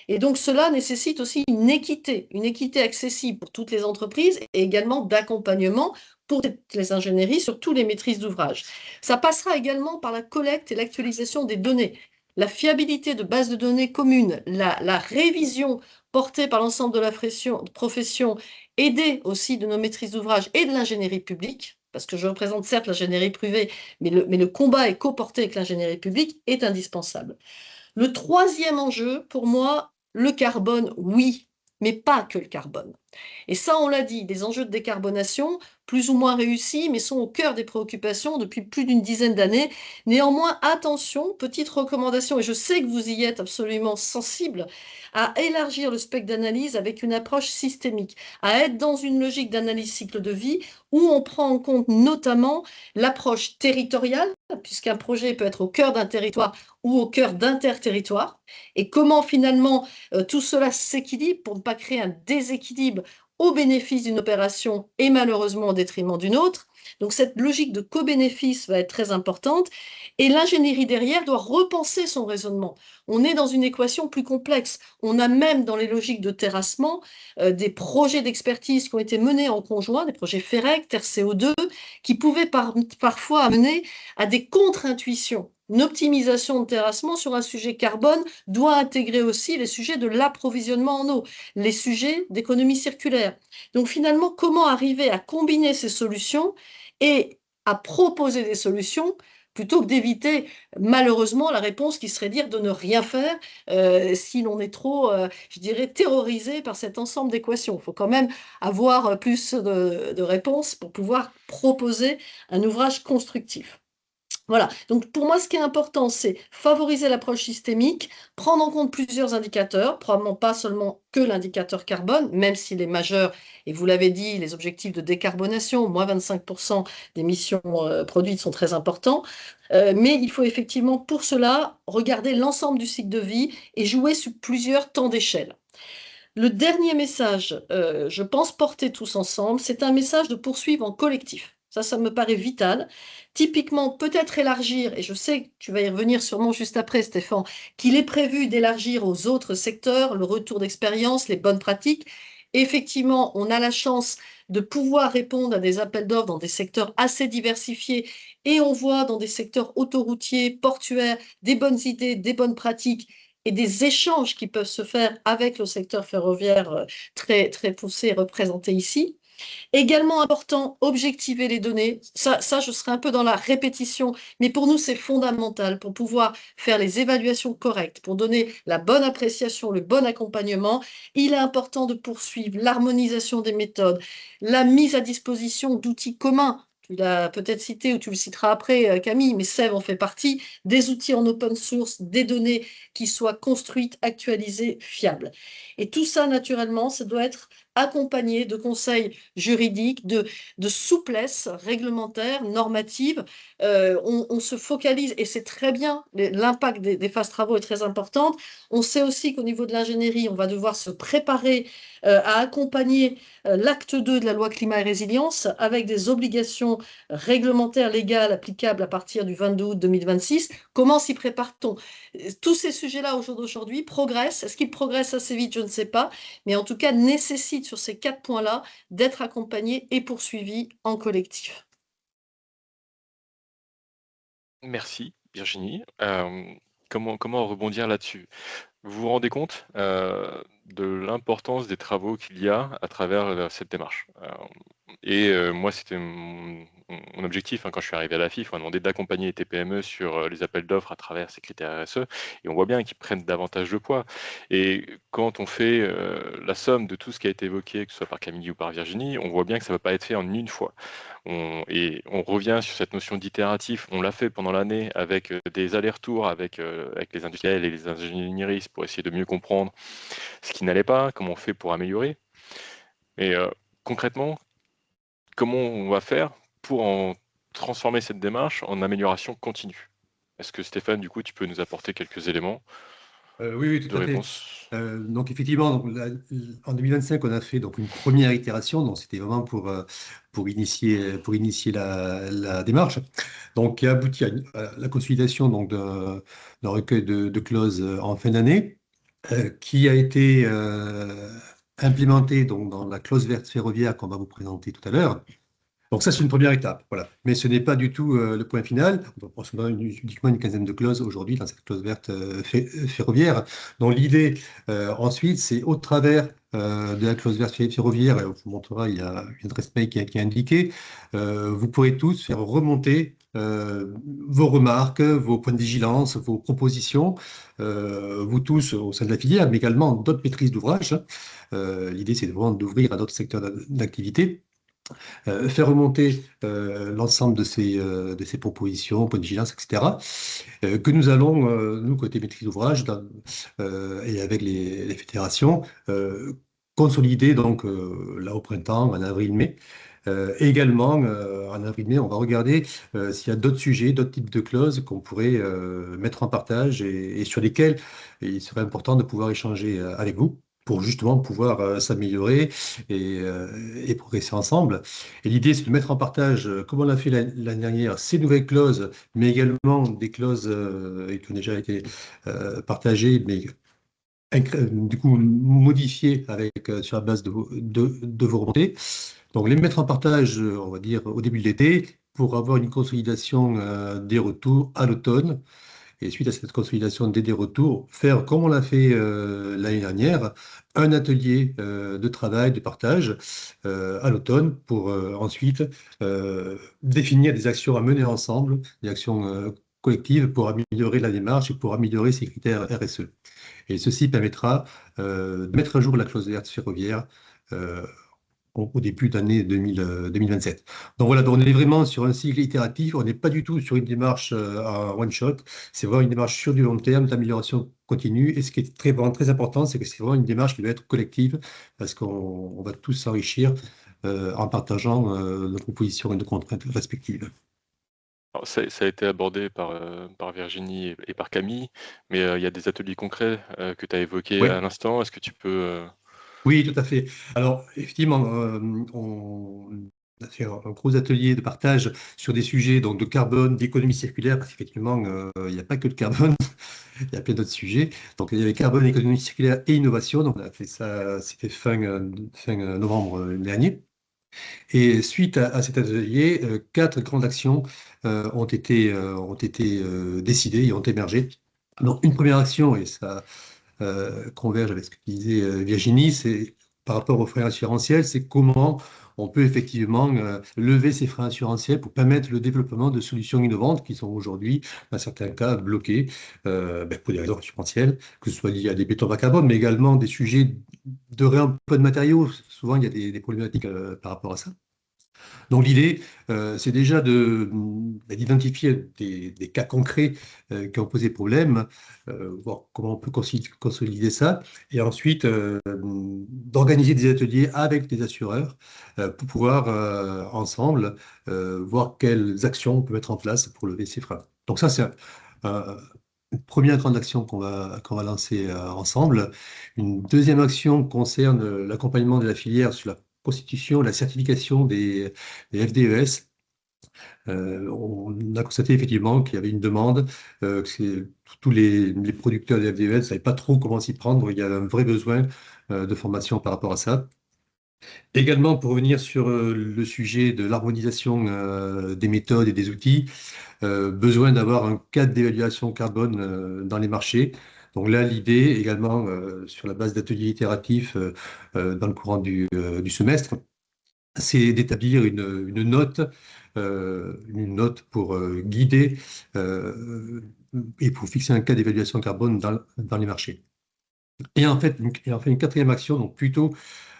Et donc cela nécessite aussi une équité accessible pour toutes les entreprises et également d'accompagnement pour les ingénieries sur tous les maîtrises d'ouvrage. Ça passera également par la collecte et l'actualisation des données, la fiabilité de bases de données communes, la révision portée par l'ensemble de la profession, aidée aussi de nos maîtrises d'ouvrage et de l'ingénierie publique, parce que je représente certes l'ingénierie privée, mais le combat est co-porté avec l'ingénierie publique, est indispensable. Le troisième enjeu, pour moi, le carbone, oui, mais pas que le carbone. Et ça, on l'a dit, des enjeux de décarbonation, plus ou moins réussis, mais sont au cœur des préoccupations depuis plus d'une dizaine d'années. Néanmoins, attention, petite recommandation, et je sais que vous y êtes absolument sensible, à élargir le spectre d'analyse avec une approche systémique, à être dans une logique d'analyse cycle de vie où on prend en compte notamment l'approche territoriale, puisqu'un projet peut être au cœur d'un territoire ou au cœur d'interterritoires, et comment finalement tout cela s'équilibre pour ne pas créer un déséquilibre au bénéfice d'une opération et malheureusement au détriment d'une autre. Donc cette logique de co-bénéfice va être très importante et l'ingénierie derrière doit repenser son raisonnement. On est dans une équation plus complexe. On a même dans les logiques de terrassement des projets d'expertise qui ont été menés en conjoint, des projets FEREC, Terre CO2, qui pouvaient parfois amener à des contre-intuitions. Une optimisation de terrassement sur un sujet carbone doit intégrer aussi les sujets de l'approvisionnement en eau, les sujets d'économie circulaire. Donc finalement, comment arriver à combiner ces solutions et à proposer des solutions plutôt que d'éviter malheureusement la réponse qui serait dire de ne rien faire si l'on est trop, je dirais, terrorisé par cet ensemble d'équations. Il faut quand même avoir plus de réponses pour pouvoir proposer un ouvrage constructif. Voilà, donc pour moi, ce qui est important, c'est favoriser l'approche systémique, prendre en compte plusieurs indicateurs, probablement pas seulement que l'indicateur carbone, même s'il est majeur, et vous l'avez dit, les objectifs de décarbonation, moins 25% d'émissions produites sont très importants, mais il faut effectivement pour cela regarder l'ensemble du cycle de vie et jouer sur plusieurs temps d'échelle. Le dernier message, je pense porter tous ensemble, c'est un message de poursuivre en collectif. Ça me paraît vital. Typiquement, peut-être élargir, et je sais que tu vas y revenir sûrement juste après, Stéphane, qu'il est prévu d'élargir aux autres secteurs le retour d'expérience, les bonnes pratiques. Effectivement, on a la chance de pouvoir répondre à des appels d'offres dans des secteurs assez diversifiés et on voit dans des secteurs autoroutiers, portuaires, des bonnes idées, des bonnes pratiques et des échanges qui peuvent se faire avec le secteur ferroviaire très, très poussé et représenté ici. Également important, objectiver les données. Ça, je serai un peu dans la répétition, mais pour nous, c'est fondamental pour pouvoir faire les évaluations correctes, pour donner la bonne appréciation, le bon accompagnement. Il est important de poursuivre l'harmonisation des méthodes, la mise à disposition d'outils communs. Tu l'as peut-être cité ou tu le citeras après, Camille, mais Sève en fait partie, des outils en open source, des données qui soient construites, actualisées, fiables. Et tout ça, naturellement, ça doit être accompagné de conseils juridiques, de souplesse réglementaire, normative. On se focalise, et c'est très bien, l'impact des phases travaux est très important. On sait aussi qu'au niveau de l'ingénierie, on va devoir se préparer à accompagner l'acte 2 de la loi climat et résilience avec des obligations réglementaires légales applicables à partir du 22 août 2026. Comment s'y prépare-t-on? Tous ces sujets-là, au jour d'aujourd'hui, progressent. Est-ce qu'ils progressent assez vite? Je ne sais pas. Mais en tout cas, nécessitent sur ces 4 points-là d'être accompagnés et poursuivis en collectif. Merci Virginie. Comment rebondir là-dessus? Vous vous rendez compte de l'importance des travaux qu'il y a à travers cette démarche. Moi, c'était mon mon objectif, hein, quand je suis arrivé à la FIF, on a demandé d'accompagner les TPME sur les appels d'offres à travers ces critères RSE, et on voit bien qu'ils prennent davantage de poids. Et quand on fait la somme de tout ce qui a été évoqué, que ce soit par Camille ou par Virginie, on voit bien que ça ne va pas être fait en une fois. Et on revient sur cette notion d'itératif. On l'a fait pendant l'année avec des allers-retours avec les industriels et les ingénieristes pour essayer de mieux comprendre ce qui n'allait pas, comment on fait pour améliorer. Et concrètement, comment on va faire pour en transformer cette démarche en amélioration continue? Est-ce que Stéphane, du coup, tu peux nous apporter quelques éléments Oui, tout de à fait. réponse? Donc effectivement, donc, en 2025, on a fait donc une première itération. Donc c'était vraiment pour initier la démarche. Donc qui a abouti à la consolidation donc d'un recueil de clauses en fin d'année, qui a été implémenté donc dans la clause verte ferroviaire qu'on va vous présenter tout à l'heure. Donc ça, c'est une première étape, voilà. Mais ce n'est pas du tout le point final. On va prendre uniquement une quinzaine de clauses aujourd'hui dans cette clause verte ferroviaire. Donc l'idée, ensuite, c'est au travers de la clause verte ferroviaire, et on vous montrera, il y a une adresse mail qui est indiquée, vous pourrez tous faire remonter vos remarques, vos points de vigilance, vos propositions, vous tous au sein de la filière, mais également d'autres maîtrises d'ouvrage. L'idée, c'est vraiment d'ouvrir à d'autres secteurs d'activité. Faire remonter l'ensemble de ces propositions, points de vigilance, etc., que nous allons, nous, côté maîtrise d'ouvrage et avec les fédérations, consolider donc là au printemps, en avril-mai. Également, en avril-mai, on va regarder s'il y a d'autres sujets, d'autres types de clauses qu'on pourrait mettre en partage et sur lesquels il serait important de pouvoir échanger avec vous pour justement pouvoir s'améliorer et progresser ensemble. Et l'idée, c'est de mettre en partage, comme on l'a fait l'année dernière, ces nouvelles clauses, mais également des clauses qui ont déjà été partagées, mais du coup modifiées avec, sur la base de vos remontées. Donc les mettre en partage, on va dire, au début de l'été, pour avoir une consolidation des retours à l'automne. Et suite à cette consolidation des retours, faire comme on l'a fait l'année dernière, un atelier de travail, de partage à l'automne pour ensuite définir des actions à mener ensemble, des actions collectives pour améliorer la démarche et pour améliorer ces critères RSE. Et ceci permettra de mettre à jour la clause verte ferroviaire euh, au début d'année 2027. Donc voilà, donc on est vraiment sur un cycle itératif, on n'est pas du tout sur une démarche à one shot, c'est vraiment une démarche sur du long terme d'amélioration continue. Et ce qui est vraiment très important, c'est que c'est vraiment une démarche qui doit être collective parce qu'on va tous s'enrichir en partageant nos propositions et nos contraintes respectives. Alors, ça a été abordé par Virginie et par Camille, mais il y a des ateliers concrets que tu as évoqués Oui. à l'instant. Est-ce que tu peux... Oui, tout à fait. Alors, effectivement, on a fait un gros atelier de partage sur des sujets donc, de carbone, d'économie circulaire, parce qu'effectivement, il n'y a pas que le carbone, il y a plein d'autres sujets. Donc, il y avait carbone, économie circulaire et innovation. Donc, on a fait ça, c'était fin novembre dernier. Et suite à cet atelier, 4 grandes actions ont été décidées et ont émergé. Donc, une première action, et ça converge avec ce que disait Virginie, c'est par rapport aux freins assurantiels, c'est comment on peut effectivement lever ces freins assurantiels pour permettre le développement de solutions innovantes qui sont aujourd'hui, dans certains cas, bloquées pour des raisons assurantielles, que ce soit lié à des bétons bas carbone, mais également des sujets de réemploi de matériaux. Souvent, il y a des problématiques par rapport à ça. Donc l'idée, c'est déjà d'identifier des cas concrets qui ont posé problème, voir comment on peut consolider ça, et ensuite d'organiser des ateliers avec des assureurs pour pouvoir ensemble voir quelles actions on peut mettre en place pour lever ces freins. Donc ça, c'est une première grande action qu'on va lancer ensemble. Une deuxième action concerne l'accompagnement de la filière sur la constitution, la certification des FDES. On a constaté effectivement qu'il y avait une demande, que tous les producteurs de FDES ne savaient pas trop comment s'y prendre. Il y a un vrai besoin de formation par rapport à ça. Également, pour revenir sur le sujet de l'harmonisation des méthodes et des outils, besoin d'avoir un cadre d'évaluation carbone dans les marchés. Donc là, l'idée également, sur la base d'ateliers itératifs dans le courant du semestre, c'est d'établir une note une note pour guider et pour fixer un cas d'évaluation carbone dans les marchés. Et en fait, une quatrième action, donc plutôt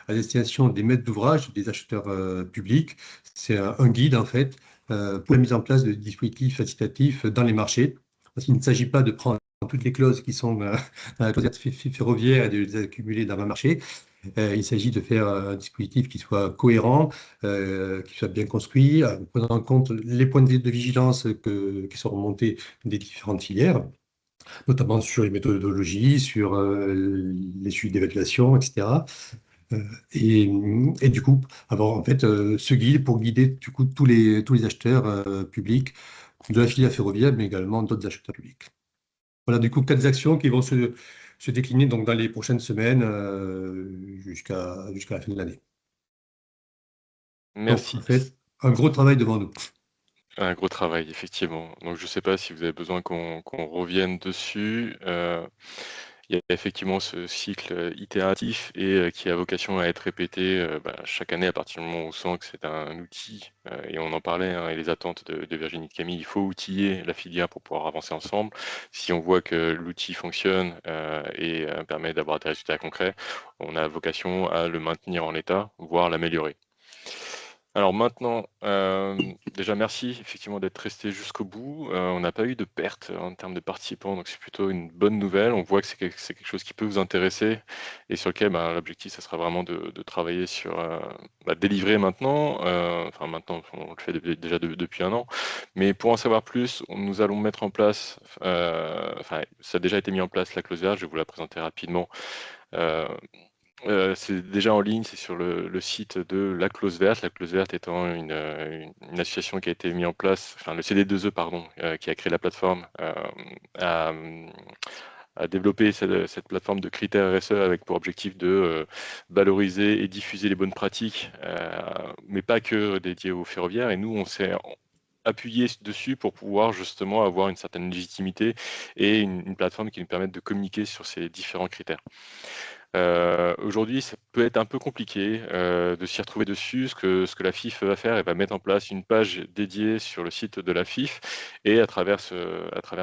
à destination des maîtres d'ouvrage, des acheteurs publics, c'est un guide en fait pour la mise en place de dispositifs incitatifs dans les marchés. Parce qu'il ne s'agit pas de prendre toutes les clauses qui sont dans la clause ferroviaire et de les accumuler dans un marché. Il s'agit de faire un dispositif qui soit cohérent, qui soit bien construit, en prenant en compte les points de vigilance qui sont remontés des différentes filières, notamment sur les méthodologies, sur les suites d'évaluation, etc. Euh, et, et du coup, avoir en fait ce guide pour guider du coup tous les acheteurs publics de la filière ferroviaire, mais également d'autres acheteurs publics. Voilà, du coup, 4 actions qui vont se décliner donc dans les prochaines semaines jusqu'à la fin de l'année. Donc, en Merci. fait, un gros travail devant nous. Un gros travail, effectivement. Donc, je ne sais pas si vous avez besoin qu'on revienne dessus. Il y a effectivement ce cycle itératif et qui a vocation à être répété chaque année à partir du moment où on sent que c'est un outil. Et on en parlait, hein, et les attentes de Virginie de Camille, il faut outiller la filière pour pouvoir avancer ensemble. Si on voit que l'outil fonctionne et permet d'avoir des résultats concrets, on a vocation à le maintenir en l'état, voire l'améliorer. Alors maintenant, déjà merci effectivement d'être resté jusqu'au bout. On n'a pas eu de perte en termes de participants, donc c'est plutôt une bonne nouvelle. On voit que c'est quelque chose qui peut vous intéresser et sur lequel l'objectif, ça sera vraiment de travailler sur délivrer maintenant. Enfin maintenant, on le fait déjà depuis un an. Mais pour en savoir plus, nous allons mettre en place, ça a déjà été mis en place, la clause verte, je vais vous la présenter rapidement. C'est déjà en ligne, c'est sur le site de La Clause Verte. La Clause Verte étant une association qui a été mise en place, enfin le CD2E, pardon, qui a créé la plateforme, a développé cette plateforme de critères RSE avec pour objectif de valoriser et diffuser les bonnes pratiques, mais pas que dédiées aux ferroviaires. Et nous, on s'est appuyé dessus pour pouvoir justement avoir une certaine légitimité et une plateforme qui nous permette de communiquer sur ces différents critères. Aujourd'hui, ça peut être un peu compliqué de s'y retrouver dessus. Ce que la FIF va faire, elle va mettre en place une page dédiée sur le site de la FIF et à travers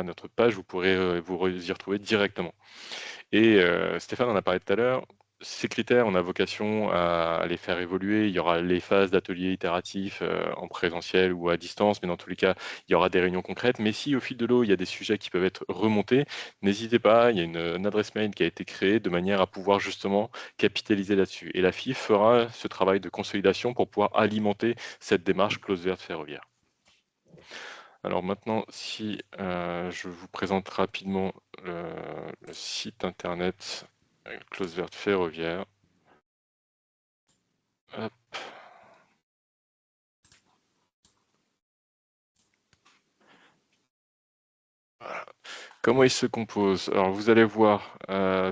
notre page, vous pourrez vous y retrouver directement. Et Stéphane en a parlé tout à l'heure. Ces critères, on a vocation à les faire évoluer. Il y aura les phases d'ateliers itératifs en présentiel ou à distance, mais dans tous les cas, il y aura des réunions concrètes. Mais si au fil de l'eau, il y a des sujets qui peuvent être remontés, n'hésitez pas, il y a une adresse mail qui a été créée de manière à pouvoir justement capitaliser là-dessus. Et la FIF fera ce travail de consolidation pour pouvoir alimenter cette démarche clause verte ferroviaire. Alors maintenant, si je vous présente rapidement le site internet clause verte ferroviaire. Hop. Voilà. Comment il se compose? Alors vous allez voir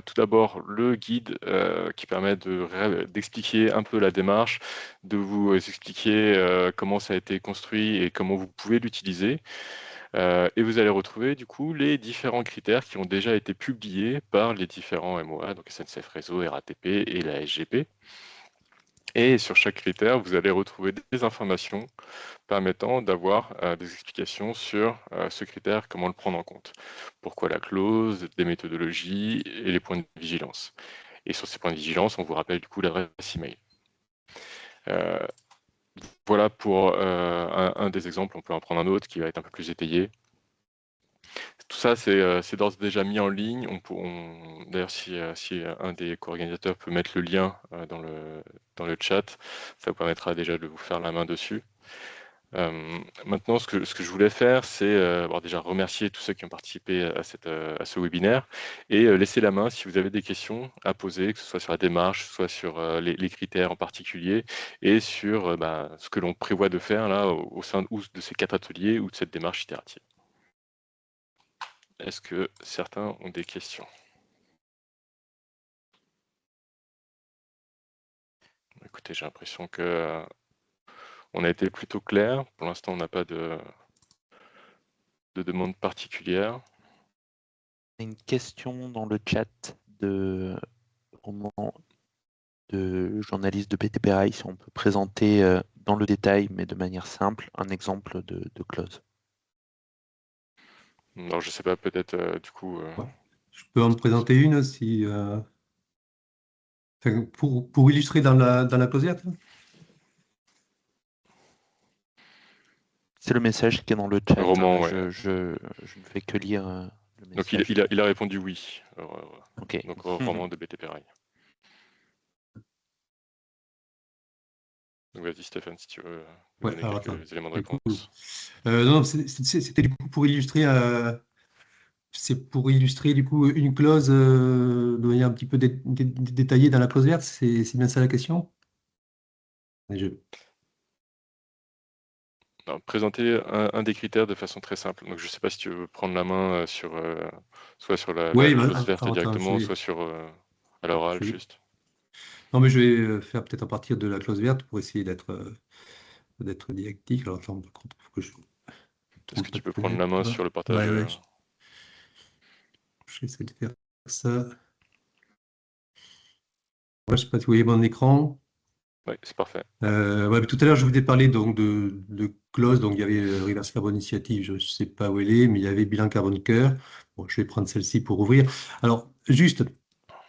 tout d'abord le guide qui permet d'expliquer un peu la démarche, de vous expliquer comment ça a été construit et comment vous pouvez l'utiliser. Et vous allez retrouver du coup les différents critères qui ont déjà été publiés par les différents MOA, donc SNCF Réseau, RATP et la SGP. Et sur chaque critère, vous allez retrouver des informations permettant d'avoir des explications sur ce critère, comment le prendre en compte. Pourquoi la clause, des méthodologies et les points de vigilance. Et sur ces points de vigilance, on vous rappelle du coup l'adresse email. Voilà pour un des exemples, on peut en prendre un autre qui va être un peu plus étayé. Tout ça, c'est d'ores et déjà mis en ligne. D'ailleurs, si un des co-organisateurs peut mettre le lien dans le chat, ça vous permettra déjà de vous faire la main dessus. Maintenant, ce que je voulais faire, c'est déjà remercier tous ceux qui ont participé à ce webinaire et laisser la main si vous avez des questions à poser, que ce soit sur la démarche, soit sur les critères en particulier et sur ce que l'on prévoit de faire là au sein de ces 4 ateliers ou de cette démarche itérative. Est-ce que certains ont des questions? Écoutez, j'ai l'impression que on a été plutôt clair. Pour l'instant, on n'a pas de demande particulière. Une question dans le chat de journaliste de BTP Rail, si on peut présenter dans le détail, mais de manière simple, un exemple de clause. Alors, je sais pas, peut-être, du coup, Ouais. Je peux en présenter une si, enfin, pour illustrer dans la clause verte. C'est le message qui est dans le le chat. roman, ouais. Je ne fais que lire le Donc, message. il a répondu oui. Ok. Donc, au roman de BTP Rail. Donc, vas-y, Stéphane, si tu veux nous Ouais, donner alors, quelques attends. éléments de Du coup, réponse. non, c'était du coup pour illustrer, c'est pour illustrer du coup une clause de manière un petit peu détaillée dans la clause verte. C'est bien ça la question? Je- Alors, présenter un des critères de façon très simple. Donc, je sais pas si tu veux prendre la main sur, soit sur la Oui, bah, clause verte alors, attends, directement, soit sur à l'oral, je vais- juste. non, mais je vais faire peut-être à partir de la clause verte pour essayer d'être didactique. Alors, attends, par contre, faut que je Est-ce trouve que la tu peux prendre la fenêtre. main sur le partage? Ouais, ouais, j'essaie de faire ça. Ouais, je sais pas si vous voyez mon écran. Oui, c'est parfait. Ouais, mais tout à l'heure, je vous ai parlé donc de clauses. Donc, il y avait Reverse Carbon Initiative, je ne sais pas où elle est, mais il y avait Bilan Carbone Cœur. Bon, je vais prendre celle-ci pour ouvrir. Alors, juste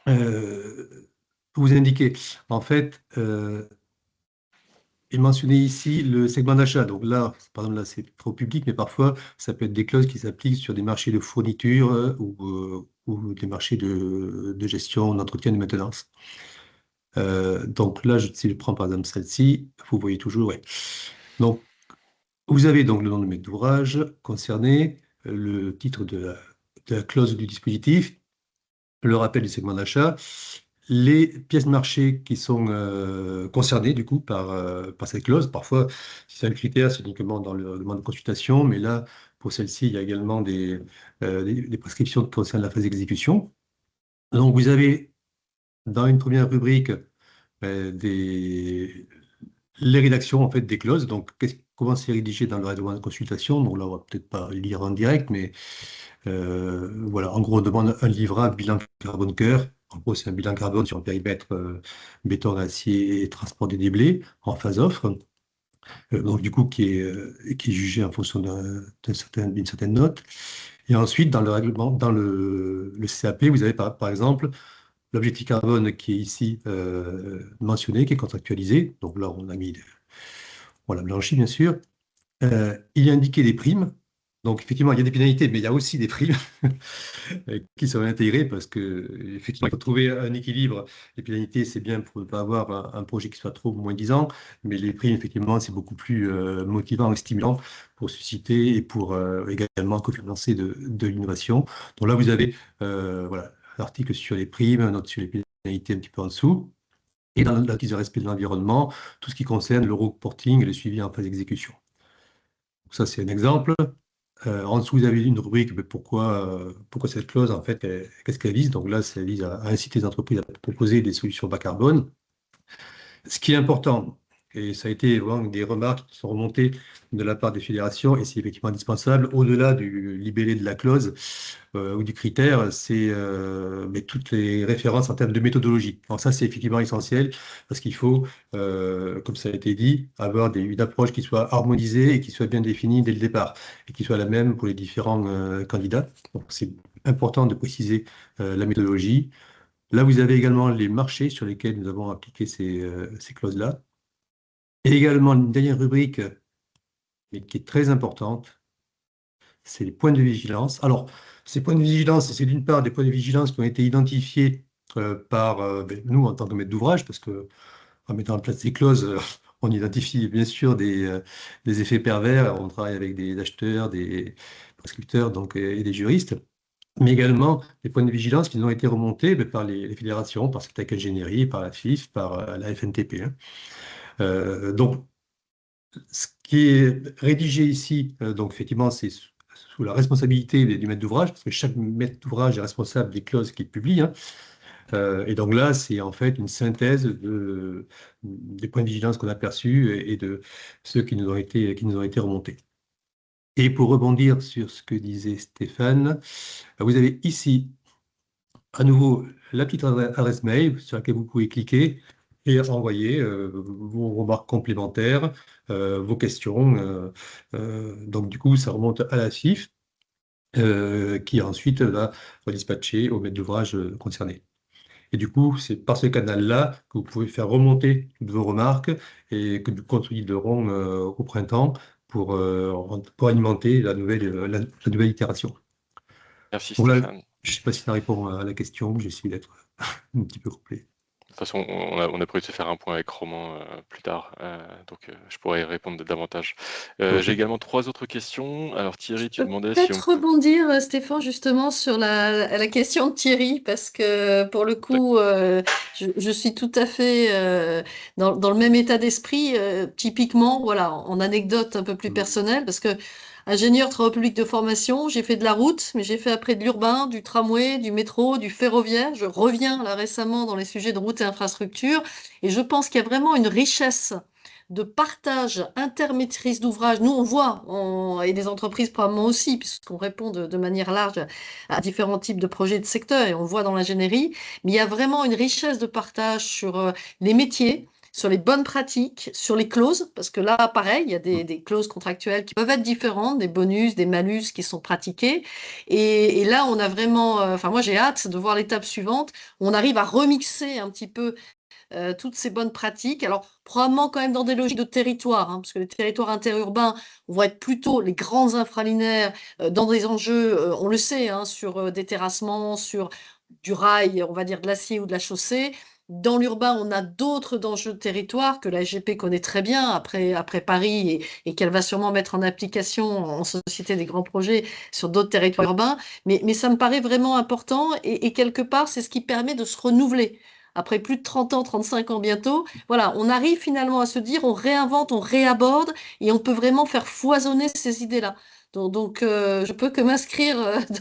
pour vous indiquer, en fait, est mentionné ici le segment d'achat. Donc là, par exemple, là, c'est trop public, mais parfois, ça peut être des clauses qui s'appliquent sur des marchés de fourniture ou des marchés de gestion, d'entretien, de maintenance. Donc là, si je prends par exemple celle-ci, vous voyez toujours, ouais. Donc, vous avez donc le nom de maître d'ouvrage concerné, le titre de la clause du dispositif, le rappel du segment d'achat, les pièces de marché qui sont concernées du coup par cette clause. Parfois, si c'est un critère, c'est uniquement dans le demande de consultation, mais là, pour celle-ci, il y a également des prescriptions qui concernent la phase d'exécution. Donc, vous avez dans une première rubrique les rédactions en fait des clauses. Donc, comment c'est rédigé dans le règlement de consultation? Donc là, on va peut-être pas le lire en direct, mais voilà. En gros, on demande un livrable bilan carbone cœur. En gros, c'est un bilan carbone sur un périmètre béton, acier et transport des déblais en phase offre. Donc, du coup, qui est jugé en fonction d'une certaine note. Et ensuite, dans le règlement, dans le CAP, vous avez par exemple l'objectif carbone qui est ici mentionné, qui est contractualisé. Donc là, on l'a blanchi, bien sûr. Il y a indiqué des primes. Donc, effectivement, il y a des pénalités, mais il y a aussi des primes qui sont intégrées parce que, effectivement, il faut trouver un équilibre. Les pénalités, c'est bien pour ne pas avoir un projet qui soit trop moins 10 ans, mais les primes, effectivement, c'est beaucoup plus motivant et stimulant pour susciter et pour également cofinancer de l'innovation. Donc là, vous avez voilà, l'article sur les primes, un autre sur les pénalités un petit peu en dessous. Et dans l'article de respect de l'environnement, tout ce qui concerne le reporting et le suivi en phase d'exécution. Ça, c'est un exemple. En dessous, vous avez une rubrique, mais pourquoi cette clause, en fait, qu'est-ce qu'elle vise? Donc là, ça vise à inciter les entreprises à proposer des solutions bas carbone. Ce qui est important, et ça a été vraiment des remarques qui sont remontées de la part des fédérations, et c'est effectivement indispensable, au-delà du libellé de la clause ou du critère, c'est mais toutes les références en termes de méthodologie. Alors ça, c'est effectivement essentiel, parce qu'il faut, comme ça a été dit, avoir une approche qui soit harmonisée et qui soit bien définie dès le départ, et qui soit la même pour les différents candidats. Donc c'est important de préciser la méthodologie. Là, vous avez également les marchés sur lesquels nous avons appliqué ces clauses-là. Et également une dernière rubrique, mais qui est très importante, c'est les points de vigilance. Alors, ces points de vigilance, c'est d'une part des points de vigilance qui ont été identifiés par nous en tant que maître d'ouvrage, parce que en mettant en place ces clauses, on identifie bien sûr des effets pervers. On travaille avec des acheteurs, des prescripteurs donc, et des juristes, mais également des points de vigilance qui nous ont été remontés par les fédérations, par Sectec Ingénierie, par la FIF, par la FNTP. Hein. Donc, ce qui est rédigé ici, donc effectivement, c'est sous la responsabilité du maître d'ouvrage, parce que chaque maître d'ouvrage est responsable des clauses qu'il publie. Hein. Et donc là, c'est en fait une synthèse des points de vigilance qu'on a perçus et de ceux qui nous ont été remontés. Et pour rebondir sur ce que disait Stéphane, vous avez ici à nouveau la petite adresse mail sur laquelle vous pouvez cliquer et envoyer vos remarques complémentaires, vos questions. Donc, du coup, ça remonte à la CIF qui ensuite va redispatcher au maître d'ouvrage concerné. Et du coup, c'est par ce canal-là que vous pouvez faire remonter toutes vos remarques et que nous consoliderons au printemps pour alimenter la nouvelle itération. Merci Donc là, Stéphane. je ne sais pas si ça répond à la question, j'essaie d'être un petit peu complet. De toute façon, on a prévu de se faire un point avec Roman plus tard, donc je pourrais y répondre davantage. Ok. J'ai également 3 autres questions. Alors Thierry, tu Je peux demandais si on peut-être peut... rebondir, Stéphane, justement sur la question de Thierry, parce que pour le coup, je suis tout à fait dans le même état d'esprit. Typiquement, voilà, en anecdote un peu plus personnelle, parce que ingénieur travaux publics de formation, j'ai fait de la route, mais j'ai fait après de l'urbain, du tramway, du métro, du ferroviaire. Je reviens là récemment dans les sujets de route et infrastructure, et je pense qu'il y a vraiment une richesse de partage intermaîtrise d'ouvrage. Nous, on voit, et des entreprises probablement aussi, puisqu'on répond de manière large à différents types de projets de secteur, et on le voit dans l'ingénierie, mais il y a vraiment une richesse de partage sur les métiers, sur les bonnes pratiques, sur les clauses, parce que là, pareil, il y a des clauses contractuelles qui peuvent être différentes, des bonus, des malus qui sont pratiqués. Et là, on a vraiment, enfin moi j'ai hâte de voir l'étape suivante, où on arrive à remixer un petit peu toutes ces bonnes pratiques. Alors, probablement quand même dans des logiques de territoire, hein, parce que les territoires interurbains vont être plutôt les grands infralinéaires dans des enjeux, on le sait, hein, sur des terrassements, sur du rail, on va dire de l'acier ou de la chaussée. Dans l'urbain, on a d'autres enjeux de territoire que la SGP connaît très bien après Paris et qu'elle va sûrement mettre en application en société des grands projets sur d'autres territoires urbains. Mais ça me paraît vraiment important et quelque part, c'est ce qui permet de se renouveler après plus de 30 ans, 35 ans bientôt, voilà, on arrive finalement à se dire, on réinvente, on réaborde, et on peut vraiment faire foisonner ces idées-là. Donc, je peux que m'inscrire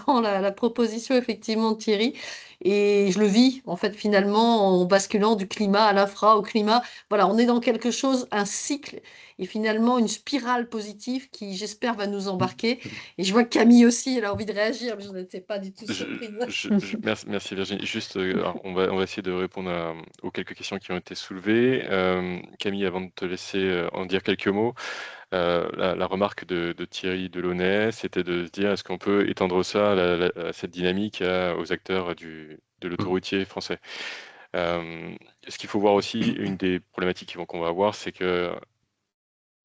dans la proposition effectivement de Thierry, et je le vis en fait finalement en basculant du climat à l'infra au climat. Voilà, on est dans quelque chose, un cycle, et finalement une spirale positive qui, j'espère, va nous embarquer. Et je vois que Camille aussi, elle a envie de réagir, mais je n'étais pas du tout surprise. Merci Virginie. Juste, alors, on va essayer de répondre aux quelques questions qui ont été soulevées. Camille, avant de te laisser en dire quelques mots, la remarque de Thierry Delaunay, c'était de se dire est-ce qu'on peut étendre ça, cette dynamique aux acteurs de l'autoroutier français. Ce qu'il faut voir aussi, une des problématiques qu'on va avoir, c'est que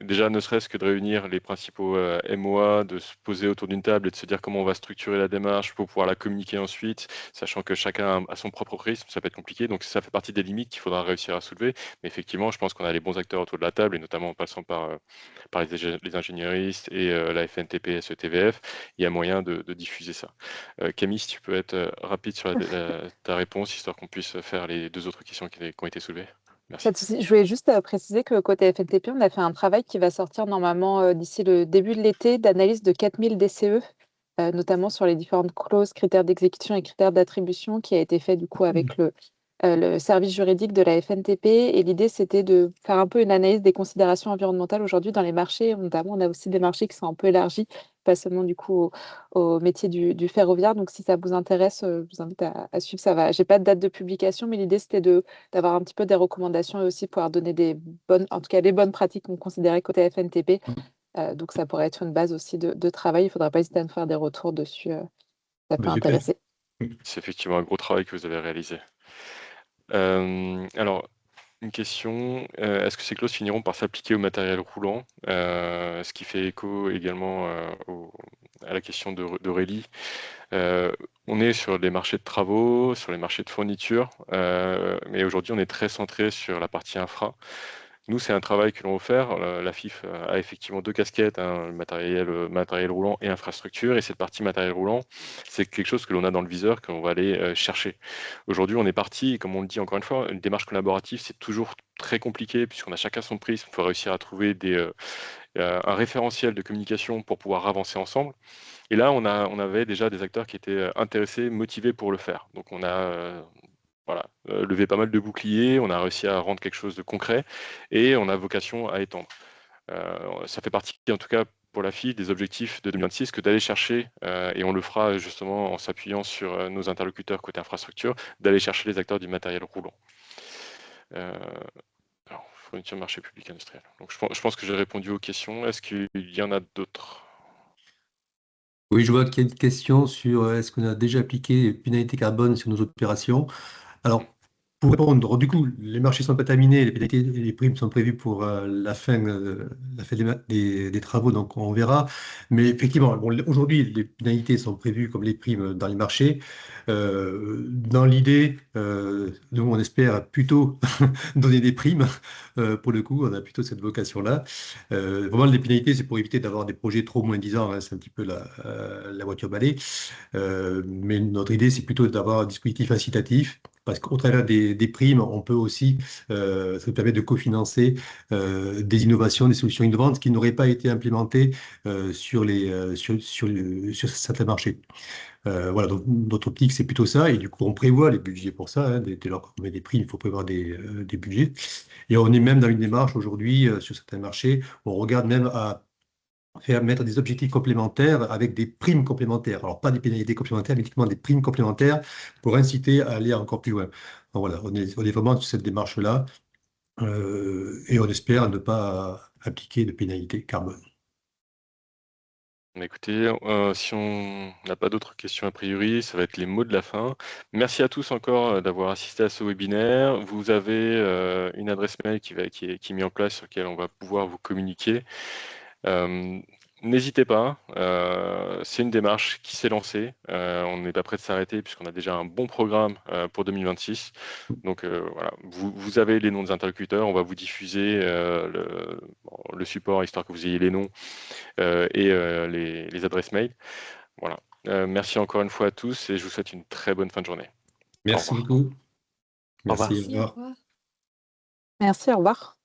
déjà, ne serait-ce que de réunir les principaux MOA, de se poser autour d'une table et de se dire comment on va structurer la démarche pour pouvoir la communiquer ensuite, sachant que chacun a son propre prisme, ça peut être compliqué. Donc ça fait partie des limites qu'il faudra réussir à soulever. Mais effectivement, je pense qu'on a les bons acteurs autour de la table, et notamment en passant par les ingénieristes et la FNTP, SETVF, il y a moyen de diffuser ça. Camille, si tu peux être rapide sur ta réponse, histoire qu'on puisse faire les 2 autres questions qui ont été soulevées. Merci. Pas de souci. Je voulais juste préciser que côté FNTP, on a fait un travail qui va sortir normalement d'ici le début de l'été d'analyse de 4000 DCE, notamment sur les différentes clauses, critères d'exécution et critères d'attribution, qui a été fait du coup avec le service juridique de la FNTP. Et l'idée, c'était de faire un peu une analyse des considérations environnementales aujourd'hui dans les marchés. Notamment, on a aussi des marchés qui sont un peu élargis, pas seulement du coup au métier du ferroviaire. Donc, si ça vous intéresse, je vous invite à suivre. Ça va. J'ai pas de date de publication, mais l'idée, c'était d'avoir un petit peu des recommandations et aussi pouvoir donner des bonnes, en tout cas, les bonnes pratiques qu'on considérait côté FNTP. Donc, ça pourrait être une base aussi de travail. Il ne faudra pas hésiter à nous faire des retours dessus. Ça peut Super. intéresser. C'est effectivement un gros travail que vous avez réalisé. Alors, une question, est-ce que ces clauses finiront par s'appliquer au matériel roulant? Ce qui fait écho également à la question d'Aurélie. On est sur les marchés de travaux, sur les marchés de fourniture, mais aujourd'hui on est très centré sur la partie infra. Nous, c'est un travail que l'on veut faire. La FIF a effectivement 2 casquettes, hein, matériel roulant et infrastructure. Et cette partie matériel roulant, c'est quelque chose que l'on a dans le viseur, qu'on va aller chercher. Aujourd'hui, on est parti, et comme on le dit encore une fois, une démarche collaborative, c'est toujours très compliqué puisqu'on a chacun son prisme. Il faut réussir à trouver un référentiel de communication pour pouvoir avancer ensemble. Et là, on avait déjà des acteurs qui étaient intéressés, motivés pour le faire. Donc, on a levé pas mal de boucliers, on a réussi à rendre quelque chose de concret et on a vocation à étendre. Ça fait partie, en tout cas pour la FIF, des objectifs de 2026 que d'aller chercher, et on le fera justement en s'appuyant sur nos interlocuteurs côté infrastructure, d'aller chercher les acteurs du matériel roulant. Alors, fourniture, marché public industriel. Donc, je pense que j'ai répondu aux questions. Est-ce qu'il y en a d'autres? Oui, je vois qu'il y a une question sur est-ce qu'on a déjà appliqué les pénalités carbone sur nos opérations. Alors, pour répondre, du coup, les marchés sont contaminés, les pénalités et les primes sont prévues pour la fin des travaux, donc on verra. Mais effectivement, bon, aujourd'hui, les pénalités sont prévues comme les primes dans les marchés. Dans l'idée, nous, on espère plutôt donner des primes. Pour le coup, on a plutôt cette vocation-là. Vraiment, les pénalités, c'est pour éviter d'avoir des projets trop moins 10 ans, hein, c'est un petit peu la voiture balai. Mais notre idée, c'est plutôt d'avoir un dispositif incitatif, parce qu'au travers des primes, on peut aussi, ça nous permet de cofinancer des innovations, des solutions innovantes qui n'auraient pas été implémentées sur certains marchés. Voilà, donc notre optique, c'est plutôt ça, et du coup, on prévoit les budgets pour ça, hein, dès lors qu'on met des primes, il faut prévoir des budgets. Et on est même dans une démarche aujourd'hui sur certains marchés, on regarde même à faire mettre des objectifs complémentaires avec des primes complémentaires. Alors, pas des pénalités complémentaires, mais uniquement des primes complémentaires pour inciter à aller encore plus loin. Donc, voilà, on est vraiment sur cette démarche-là et on espère ne pas appliquer de pénalités carbone. Écoutez, si on n'a pas d'autres questions a priori, ça va être les mots de la fin. Merci à tous encore d'avoir assisté à ce webinaire. Vous avez une adresse mail qui est mise en place sur laquelle on va pouvoir vous communiquer. N'hésitez pas, c'est une démarche qui s'est lancée. On n'est pas prêt de s'arrêter puisqu'on a déjà un bon programme pour 2026. Donc voilà, vous avez les noms des interlocuteurs, on va vous diffuser le support histoire que vous ayez les noms et les adresses mail. Voilà. Merci encore une fois à tous et je vous souhaite une très bonne fin de journée. Merci beaucoup. Au revoir. Merci, au Merci, au revoir. revoir. Merci, au revoir.